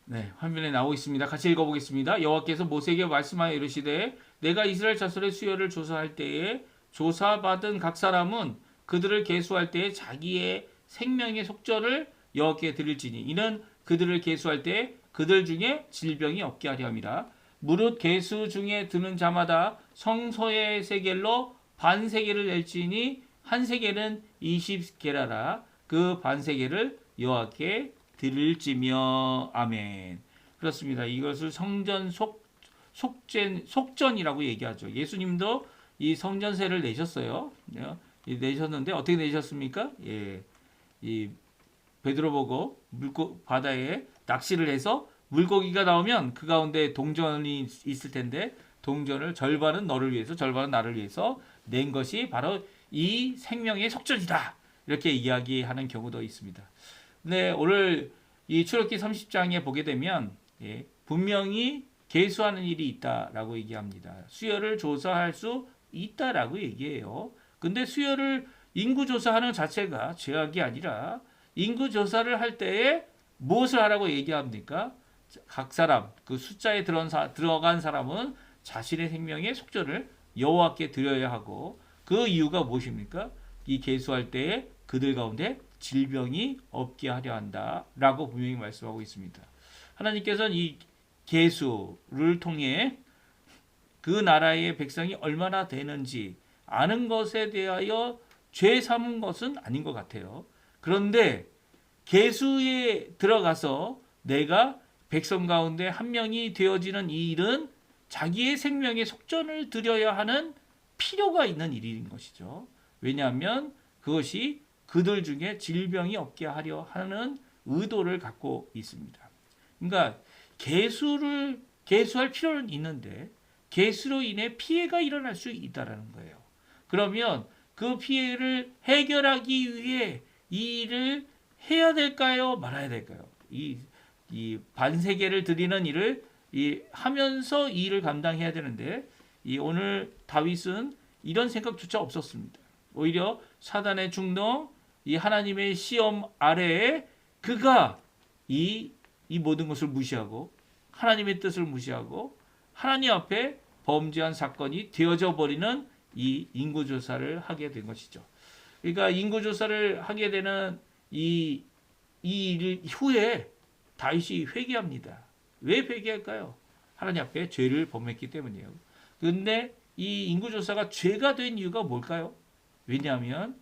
네, 화면에 나오고 있습니다. 같이 읽어보겠습니다. 여호와께서 모세에게 말씀하여 이르시되 내가 이스라엘 자손의 수요를 조사할 때에 조사받은 각 사람은 그들을 계수할 때에 자기의 생명의 속절을 여호와께 드릴지니 이는 그들을 계수할 때 그들 중에 질병이 없게 하려 함이라. 무릇 계수 중에 드는 자마다 성소의 세겔로 반 세겔을 낼지니 한 세겔은 20게라라. 그 반 세겔을 여호와께 드릴지며. 아멘. 그렇습니다. 이것을 성전 속전이라고 얘기하죠. 예수님도 이 성전세를 내셨어요. 내셨는데 어떻게 내셨습니까? 이 베드로 보고 바다에 낚시를 해서 물고기가 나오면 그 가운데 동전이 있을 텐데 동전을 절반은 너를 위해서 절반은 나를 위해서 낸 것이 바로 이 생명의 속전이다. 이렇게 이야기하는 경우도 있습니다. 네, 오늘 이 출애굽기 30장에 보게 되면 분명히 계수하는 일이 있다라고 얘기합니다. 수요를 조사할 수 있다라고 얘기해요. 근데 수요를 인구 조사하는 자체가 죄악이 아니라 인구 조사를 할 때에 무엇을 하라고 얘기합니까? 각 사람, 그 숫자에 들어간 사람은 자신의 생명의 속전을 여호와께 드려야 하고 그 이유가 무엇입니까? 이 계수할 때에 그들 가운데 질병이 없게 하려 한다라고 분명히 말씀하고 있습니다. 하나님께서는 이 계수를 통해 그 나라의 백성이 얼마나 되는지 아는 것에 대하여 죄 삼은 것은 아닌 것 같아요. 그런데 계수에 들어가서 내가 백성 가운데 한 명이 되어지는 이 일은 자기의 생명의 속전을 드려야 하는 필요가 있는 일인 것이죠. 왜냐하면 그것이 그들 중에 질병이 없게 하려 하는 의도를 갖고 있습니다. 그러니까 계수할 필요는 있는데 계수로 인해 피해가 일어날 수 있다는 거예요. 그러면 그 피해를 해결하기 위해 이 일을 해야 될까요? 말아야 될까요? 이 반세계를 드리는 일을 하면서 이 일을 감당해야 되는데 오늘 다윗은 이런 생각조차 없었습니다. 오히려 사단의 중동, 이 하나님의 시험 아래에 그가 이 모든 것을 무시하고 하나님의 뜻을 무시하고 하나님 앞에 범죄한 사건이 되어져 버리는 이 인구조사를 하게 된 것이죠. 그러니까 인구조사를 하게 되는 이 일 후에 다윗이 회개합니다. 왜 회개할까요? 하나님 앞에 죄를 범했기 때문이에요. 그런데 이 인구조사가 죄가 된 이유가 뭘까요? 왜냐하면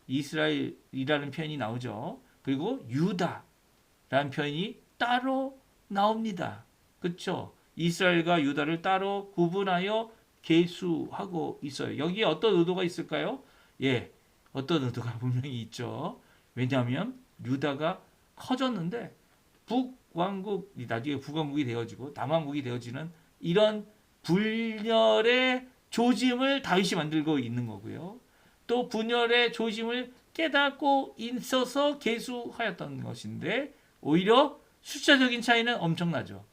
이스라엘이라는 표현이 나오죠. 그리고 유다라는 표현이 따로 나옵니다. 그렇죠? 이스라엘과 유다를 따로 구분하여 계수하고 있어요. 여기에 어떤 의도가 있을까요? 어떤 의도가 분명히 있죠. 왜냐하면 유다가 커졌는데 북왕국이 나중에 북왕국이 되어지고 남왕국이 되어지는 이런 분열의 조짐을 다윗이 만들고 있는 거고요. 또 분열의 조짐을 깨닫고 있어서 계수하였던 것인데 오히려 숫자적인 차이는 엄청나죠.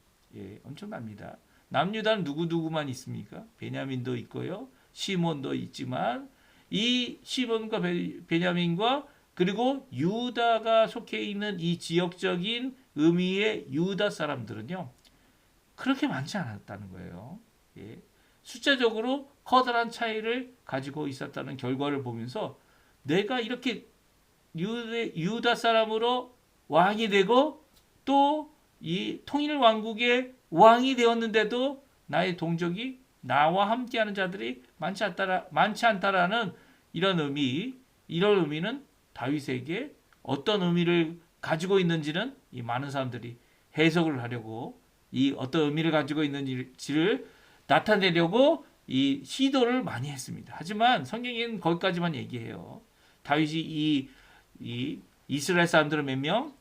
엄청납니다. 남유다는 누구만 있습니까? 베냐민도 있고요. 시몬도 있지만 이 시몬과 베냐민과 그리고 유다가 속해 있는 이 지역적인 의미의 유다 사람들은요. 그렇게 많지 않았다는 거예요. 숫자적으로 커다란 차이를 가지고 있었다는 결과를 보면서 내가 이렇게 유다 사람으로 왕이 되고 또 이 통일 왕국의 왕이 되었는데도 나의 동족이 나와 함께하는 자들이 많지 않다라는 이런 의미는 다윗에게 어떤 의미를 가지고 있는지는 이 많은 사람들이 해석을 하려고 이 어떤 의미를 가지고 있는지를 나타내려고 이 시도를 많이 했습니다. 하지만 성경에는 거기까지만 얘기해요. 다윗이 이 이스라엘 사람들은 몇 명,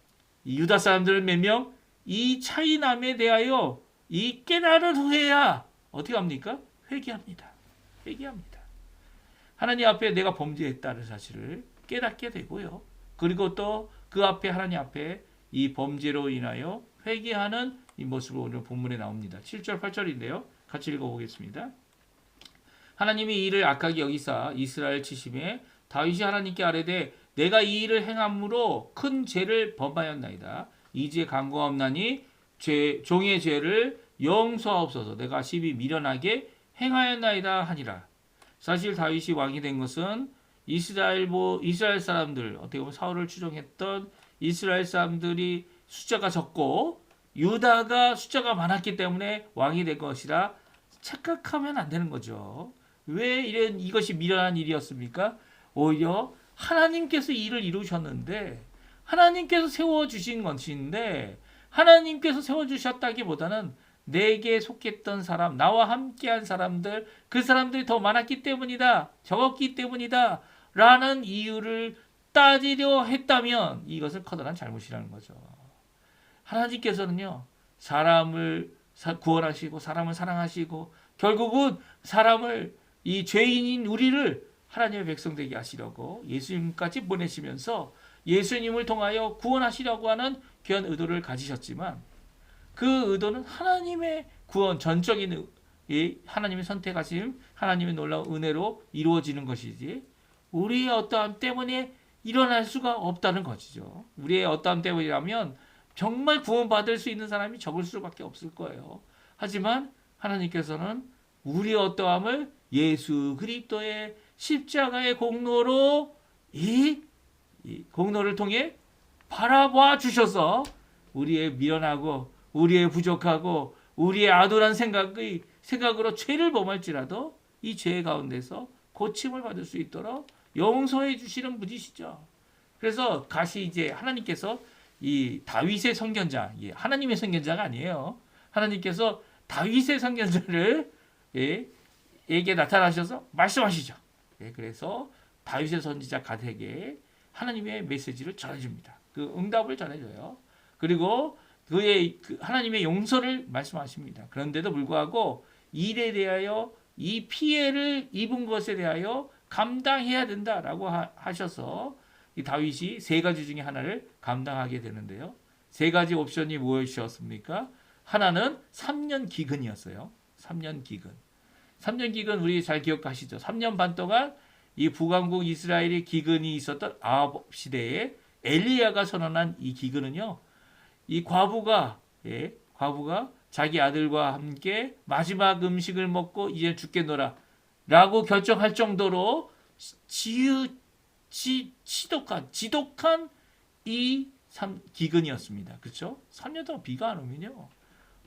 이 유다 사람들은 몇 명, 이 차이남에 대하여 이 깨달은 후에야 어떻게 합니까? 회개합니다. 회개합니다. 하나님 앞에 내가 범죄했다는 사실을 깨닫게 되고요. 그리고 또 그 앞에 하나님 앞에 이 범죄로 인하여 회개하는 이 모습을 오늘 본문에 나옵니다. 7절 8절인데요. 같이 읽어보겠습니다. 하나님이 이를 악하게 여기사 이스라엘 치심에 다윗이 하나님께 아뢰되 내가 이 일을 행함으로 큰 죄를 범하였나이다. 이제 강구하옵나니 종의 죄를 용서하옵소서. 내가 심히 미련하게 행하였나이다 하니라. 사실 다윗이 왕이 된 것은 이스라엘 사람들, 어떻게 보면 사울을 추종했던 이스라엘 사람들이 숫자가 적고 유다가 숫자가 많았기 때문에 왕이 된 것이라 착각하면 안 되는 거죠. 왜 이것이 미련한 일이었습니까? 오히려 하나님께서 일을 이루셨는데, 하나님께서 세워주신 것인데, 하나님께서 세워주셨다기보다는 내게 속했던 사람, 나와 함께한 사람들, 그 사람들이 더 많았기 때문이다, 적었기 때문이다 라는 이유를 따지려 했다면 이것은 커다란 잘못이라는 거죠. 하나님께서는요, 사람을 구원하시고 사람을 사랑하시고 결국은 사람을, 이 죄인인 우리를 하나님의 백성 되게 하시려고 예수님까지 보내시면서 예수님을 통하여 구원하시려고 하는 귀한 의도를 가지셨지만, 그 의도는 하나님의 구원, 전적인 하나님의 선택하심, 하나님의 놀라운 은혜로 이루어지는 것이지 우리의 어떠함 때문에 일어날 수가 없다는 것이죠. 우리의 어떠함 때문이라면 정말 구원받을 수 있는 사람이 적을 수밖에 없을 거예요. 하지만 하나님께서는 우리의 어떠함을 예수 그리스도의 십자가의 공로로 이 공로를 통해 바라봐 주셔서 우리의 미련하고 우리의 부족하고 우리의 아둔한 생각으로 죄를 범할지라도 이 죄 가운데서 고침을 받을 수 있도록 용서해 주시는 분이시죠. 그래서 다시 이제 하나님께서 이 다윗의 선견자, 하나님의 선견자가 아니에요. 하나님께서 다윗의 선견자를 에게 나타나셔서 말씀하시죠. 그래서 다윗의 선지자 갓에게 하나님의 메시지를 전해줍니다. 그 응답을 전해줘요. 그리고 그의 하나님의 용서를 말씀하십니다. 그런데도 불구하고 일에 대하여 이 피해를 입은 것에 대하여 감당해야 된다라고 하셔서 이 다윗이 세 가지 중에 하나를 감당하게 되는데요. 세 가지 옵션이 무엇이었습니까? 하나는 3년 기근이었어요. 3년 기근. 3년 기근 우리 잘 기억하시죠? 3년 반 동안 이 북왕국 이스라엘의 기근이 있었던 아합 시대에 엘리야가 선언한 이 기근은요, 이 과부가 자기 아들과 함께 마지막 음식을 먹고 이제 죽겠노라 라고 결정할 정도로 지독한 이 기근이었습니다. 그렇죠? 3년 동안 비가 안 오면요,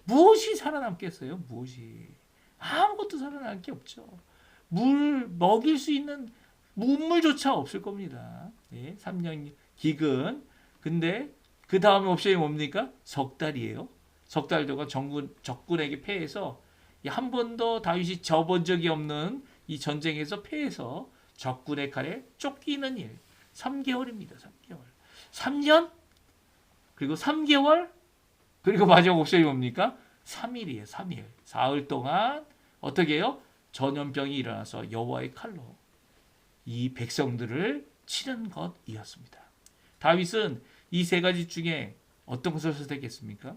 무엇이 살아남겠어요? 무엇이? 아무것도 살아남을 게 없죠. 물 먹일 수 있는 문물조차 없을 겁니다. 3년 기근. 근데 그 다음 옵션이 뭡니까? 석 달이에요. 석 달 동안 적군에게 패해서 한 번도 다윗이 져본 적이 없는 이 전쟁에서 패해서 적군의 칼에 쫓기는 일. 3개월입니다. 3개월. 3년? 그리고 3개월? 그리고 마지막 옵션이 뭡니까? 3일이에요. 3일. 사흘 동안 어떻게 해요? 전염병이 일어나서 여호와의 칼로 이 백성들을 치는 것이었습니다. 다윗은 이 세 가지 중에 어떤 것을 선택했습니까?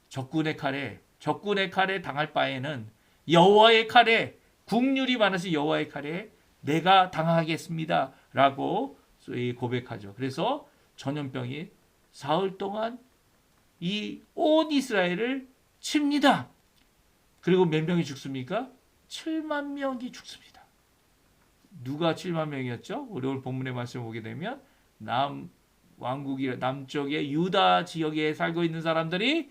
적군의 칼에 당할 바에는 여호와의 칼에, 국률이 많으신 여호와의 칼에 내가 당하겠습니다 라고 고백하죠. 그래서 전염병이 사흘 동안 이 온 이스라엘을 칩니다. 그리고 몇 명이 죽습니까? 7만 명이 죽습니다. 누가 7만 명이었죠? 우리 오늘 본문의 말씀을 보게 되면 남쪽의 유다 지역에 살고 있는 사람들이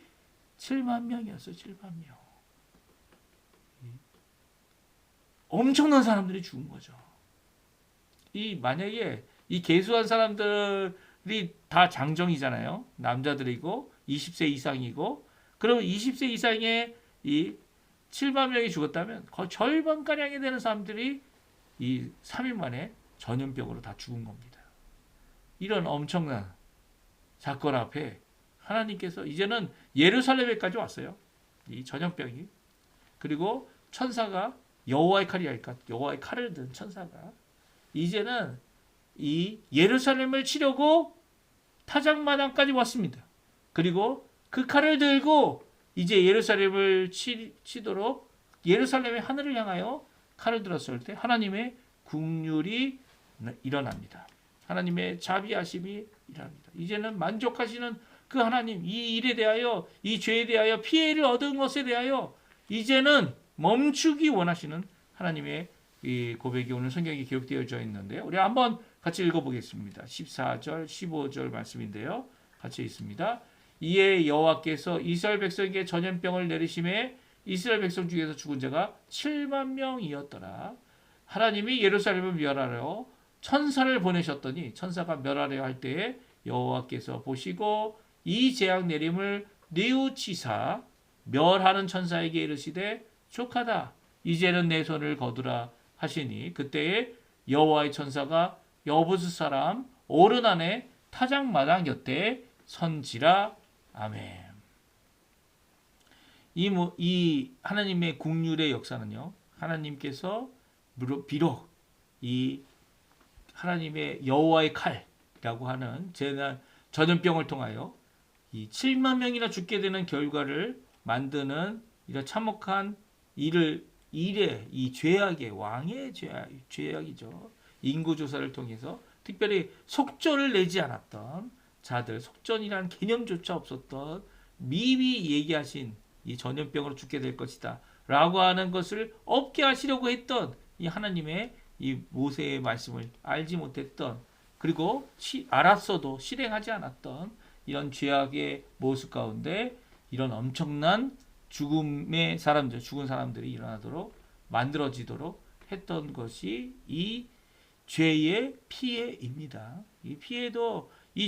7만 명이었어요. 7만 명. 엄청난 사람들이 죽은 거죠. 만약에 이 계수한 사람들이 다 장정이잖아요. 남자들이고 20세 이상이고, 그럼 20세 이상의 이 7만 명이 죽었다면 거의 절반가량이 되는 사람들이 이 3일 만에 전염병으로 다 죽은 겁니다. 이런 엄청난 사건 앞에 하나님께서 이제는 예루살렘에까지 왔어요. 이 전염병이. 그리고 천사가 여호와의 칼이랄까, 여호와의 칼을 든 천사가 이제는 이 예루살렘을 치려고 타작마당까지 왔습니다. 그리고 그 칼을 들고 이제 예루살렘을 치도록 예루살렘의 하늘을 향하여 칼을 들었을 때 하나님의 국률이 일어납니다. 하나님의 자비하심이 일어납니다. 이제는 만족하시는 그 하나님, 이 일에 대하여, 이 죄에 대하여, 피해를 얻은 것에 대하여 이제는 멈추기 원하시는 하나님의 이 고백이 오늘 성경에 기록되어져 있는데요. 우리 한번 같이 읽어보겠습니다. 14절, 15절 말씀인데요. 같이 있습니다. 이에 여호와께서 이스라엘 백성에게 전염병을 내리심에 이스라엘 백성 중에서 죽은 자가 7만 명이었더라. 하나님이 예루살렘을 멸하려 천사를 보내셨더니 천사가 멸하려 할 때에 여호와께서 보시고 이 재앙 내림을 뉘우치사 멸하는 천사에게 이르시되 족하다. 이제는 내 손을 거두라 하시니 그때에 여호와의 천사가 여부스 사람 오르난의 타작마당 곁에 선지라. 아멘. 이 하나님의 국률의 역사는요. 하나님께서 비록 이 하나님의 여호와의 칼이라고 하는 전염병을 통하여 이 7만 명이나 죽게 되는 결과를 만드는 이런 참혹한 일의 이 죄악의 왕의 죄악이죠. 인구조사를 통해서 특별히 속전을 내지 않았던 자들, 속전이라는 개념조차 없었던 미리 얘기하신 이 전염병으로 죽게 될 것이다 라고 하는 것을 없게 하시려고 했던 이 하나님의 이 모세의 말씀을 알지 못했던, 그리고 알았어도 실행하지 않았던 이런 죄악의 모습 가운데 이런 엄청난 죽은 사람들이 일어나도록 만들어지도록 했던 것이 이 죄의 피해입니다. 이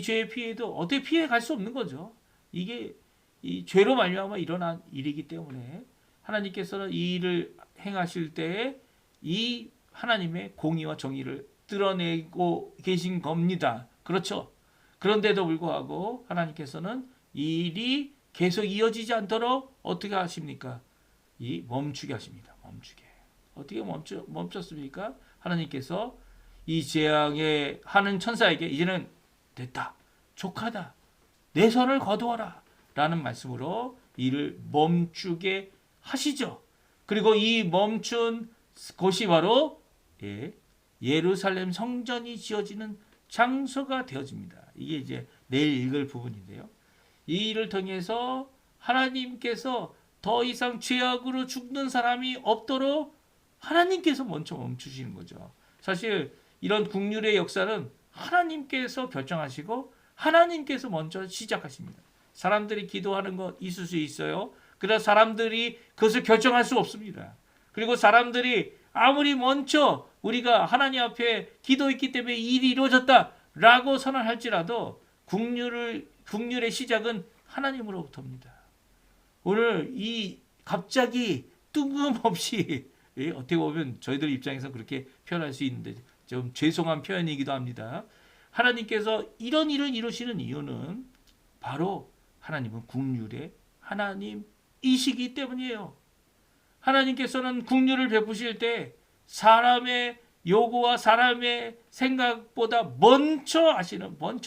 죄의 피해도 어떻게 피해 갈 수 없는 거죠. 이게 이 죄로 말미암아 일어난 일이기 때문에 하나님께서는 이 일을 행하실 때에 이 하나님의 공의와 정의를 드러내고 계신 겁니다. 그렇죠? 그런데도 불구하고 하나님께서는 이 일이 계속 이어지지 않도록 어떻게 하십니까? 멈추게 하십니다. 멈추게. 어떻게 멈췄습니까? 하나님께서 이 재앙에 하는 천사에게 이제는 됐다. 족하다. 내 손을 거두어라. 라는 말씀으로 이를 멈추게 하시죠. 그리고 이 멈춘 곳이 바로 예루살렘 성전이 지어지는 장소가 되어집니다. 이게 이제 내일 읽을 부분인데요. 이 일을 통해서 하나님께서 더 이상 죄악으로 죽는 사람이 없도록 하나님께서 먼저 멈추시는 거죠. 사실 이런 국률의 역사는 하나님께서 결정하시고 하나님께서 먼저 시작하십니다. 사람들이 기도하는 것 있을 수 있어요. 그러나 사람들이 그것을 결정할 수 없습니다. 그리고 사람들이 아무리 먼저 우리가 하나님 앞에 기도했기 때문에 일이 이루어졌다라고 선언할지라도 국률의 시작은 하나님으로부터입니다. 오늘 이 갑자기 뜬금없이 어떻게 보면 저희들 입장에서 그렇게 표현할 수 있는데 좀 죄송한 표현이기도 합니다. 하나님께서 이런 일을 이루시는 이유는 바로 하나님은 국률의 하나님이시기 때문이에요. 하나님께서는 국률을 베푸실 때 사람의 요구와 사람의 생각보다 먼저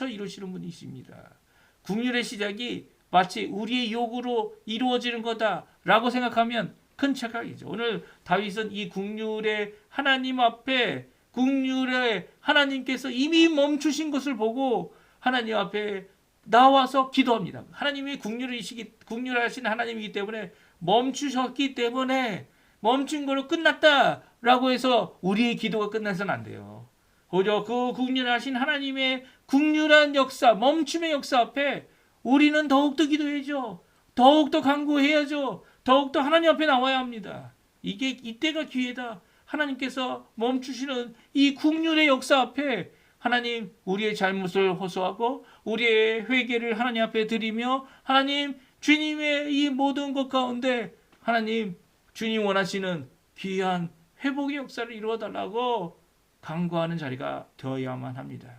이루시는 분이십니다. 국률의 시작이 마치 우리의 요구로 이루어지는 거다라고 생각하면 큰 착각이죠. 오늘 다윗은 이 국률의 하나님 앞에 국률의 하나님께서 이미 멈추신 것을 보고 하나님 앞에 나와서 기도합니다. 하나님이 국률하신 하나님이기 때문에 멈추셨기 때문에 멈춘 거로 끝났다라고 해서 우리의 기도가 끝나서는 안 돼요. 오히려 그 국률하신 하나님의 국률한 역사, 멈춤의 역사 앞에 우리는 더욱더 기도해야죠. 더욱더 간구해야죠. 더욱더 하나님 앞에 나와야 합니다. 이때가 기회다. 하나님께서 멈추시는 이 국률의 역사 앞에 하나님 우리의 잘못을 호소하고 우리의 회개를 하나님 앞에 드리며 하나님 주님의 이 모든 것 가운데 하나님 주님 원하시는 귀한 회복의 역사를 이루어달라고 간구하는 자리가 되어야만 합니다.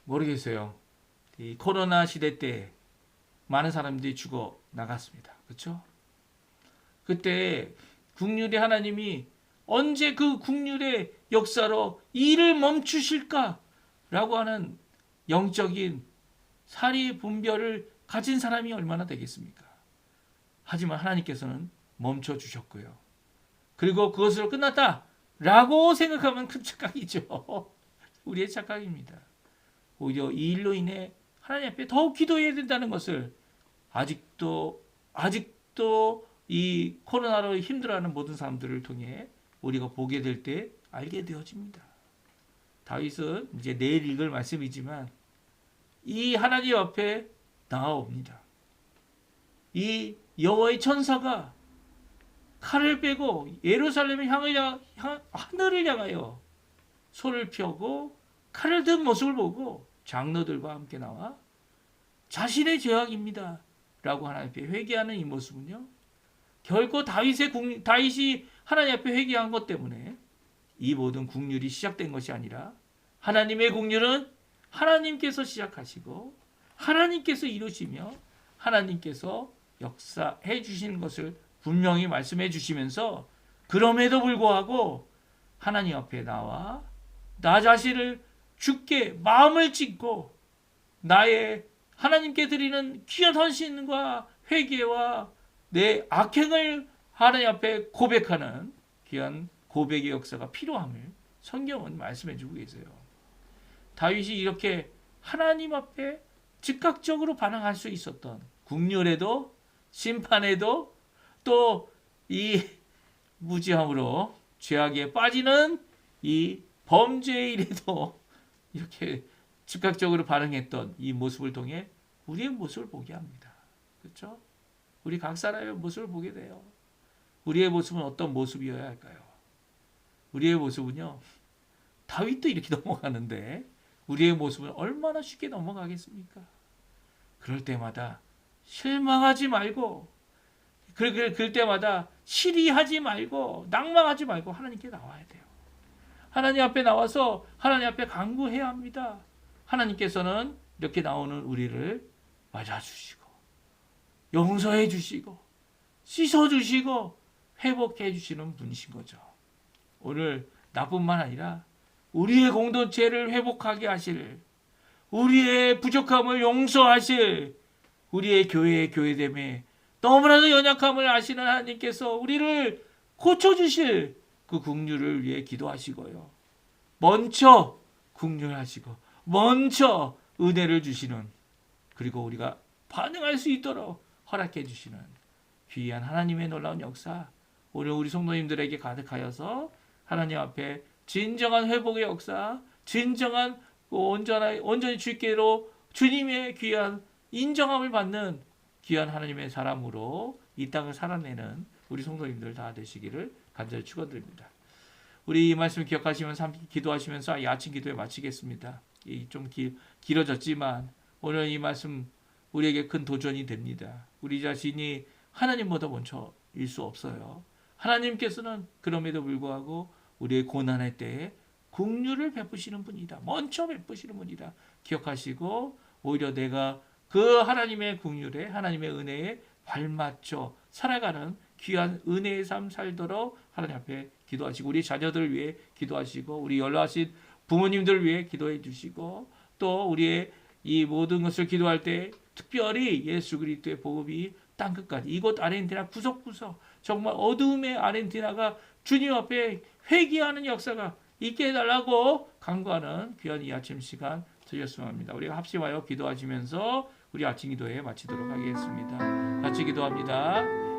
모르겠어요. 이 코로나 시대 때 많은 사람들이 죽어 나갔습니다. 그렇죠? 그때 국률의 하나님이 언제 그 국률의 역사로 이를 멈추실까라고 하는 영적인 사리 분별을 가진 사람이 얼마나 되겠습니까? 하지만 하나님께서는 멈춰 주셨고요. 그리고 그것으로 끝났다라고 생각하면 큰 착각이죠. 우리의 착각입니다. 오히려 이 일로 인해 하나님 앞에 더욱 기도해야 된다는 것을 아직도 이 코로나로 힘들어하는 모든 사람들을 통해 우리가 보게 될 때 알게 되어집니다. 다윗은 이제 내일 읽을 말씀이지만 이 하나님 앞에 나아옵니다. 이 여호와의 천사가 칼을 빼고 예루살렘을 하늘을 향하여 손을 펴고 칼을 든 모습을 보고 장로들과 함께 나와 자신의 죄악입니다 라고 하나님 앞에 회개하는 이 모습은요, 결코 다윗이 하나님 앞에 회개한 것 때문에 이 모든 국률이 시작된 것이 아니라 하나님의 국률은 하나님께서 시작하시고 하나님께서 이루시며 하나님께서 역사해 주시는 것을 분명히 말씀해 주시면서, 그럼에도 불구하고 하나님 앞에 나와 나 자신을 주께 마음을 찢고 나의 하나님께 드리는 귀한 헌신과 회개와 내 악행을 하나님 앞에 고백하는 귀한 고백의 역사가 필요함을 성경은 말씀해 주고 계세요. 다윗이 이렇게 하나님 앞에 즉각적으로 반응할 수 있었던 국률에도 심판에도 또 이 무지함으로 죄악에 빠지는 이 범죄의 일에도 이렇게 즉각적으로 반응했던 이 모습을 통해 우리의 모습을 보게 합니다. 그렇죠? 우리 각 사람의 모습을 보게 돼요. 우리의 모습은 어떤 모습이어야 할까요? 우리의 모습은요, 다윗도 이렇게 넘어가는데 우리의 모습은 얼마나 쉽게 넘어가겠습니까? 그럴 때마다 실망하지 말고, 그럴 때마다 시리하지 말고 낭망하지 말고 하나님께 나와야 돼요. 하나님 앞에 나와서 하나님 앞에 간구해야 합니다. 하나님께서는 이렇게 나오는 우리를 맞아주시고 용서해 주시고 씻어주시고 회복해 주시는 분이신 거죠. 오늘 나뿐만 아니라 우리의 공동체를 회복하게 하실, 우리의 부족함을 용서하실, 우리의 교회의 교회됨에 너무나도 연약함을 아시는 하나님께서 우리를 고쳐주실 그 긍휼을 위해 기도하시고요. 먼저 긍휼하시고 먼저 은혜를 주시는, 그리고 우리가 반응할 수 있도록 허락해 주시는 귀한 하나님의 놀라운 역사, 오늘 우리 성도님들에게 가득하여서 하나님 앞에 진정한 회복의 역사, 진정한 온전히 주께로 주님의 귀한 인정함을 받는 귀한 하나님의 사람으로 이 땅을 살아내는 우리 성도님들 다 되시기를 간절히 축원드립니다. 우리 이 말씀 기억하시면서 기도하시면서 이 아침 기도에 마치겠습니다. 좀 길어졌지만 오늘 이 말씀 우리에게 큰 도전이 됩니다. 우리 자신이 하나님보다 먼저일 수 없어요. 하나님께서는 그럼에도 불구하고 우리의 고난의 때에 긍휼을 베푸시는 분이다. 먼저 베푸시는 분이다. 기억하시고 오히려 내가 그 하나님의 긍휼에, 하나님의 은혜에 발맞춰 살아가는 귀한 은혜의 삶 살도록 하나님 앞에 기도하시고, 우리 자녀들을 위해 기도하시고, 우리 연로하신 부모님들을 위해 기도해 주시고, 또 우리의 이 모든 것을 기도할 때 특별히 예수 그리스도의 복음이 땅끝까지, 이곳 아르헨티나 구석구석 정말 어두움의 아르헨티나가 주님 앞에 회개하는 역사가 있게 해달라고 간구하는 귀한 이 아침 시간 드렸으면 합니다. 우리가 합심하여 기도하시면서 우리 아침 기도에 마치도록 하겠습니다. 같이 기도합니다.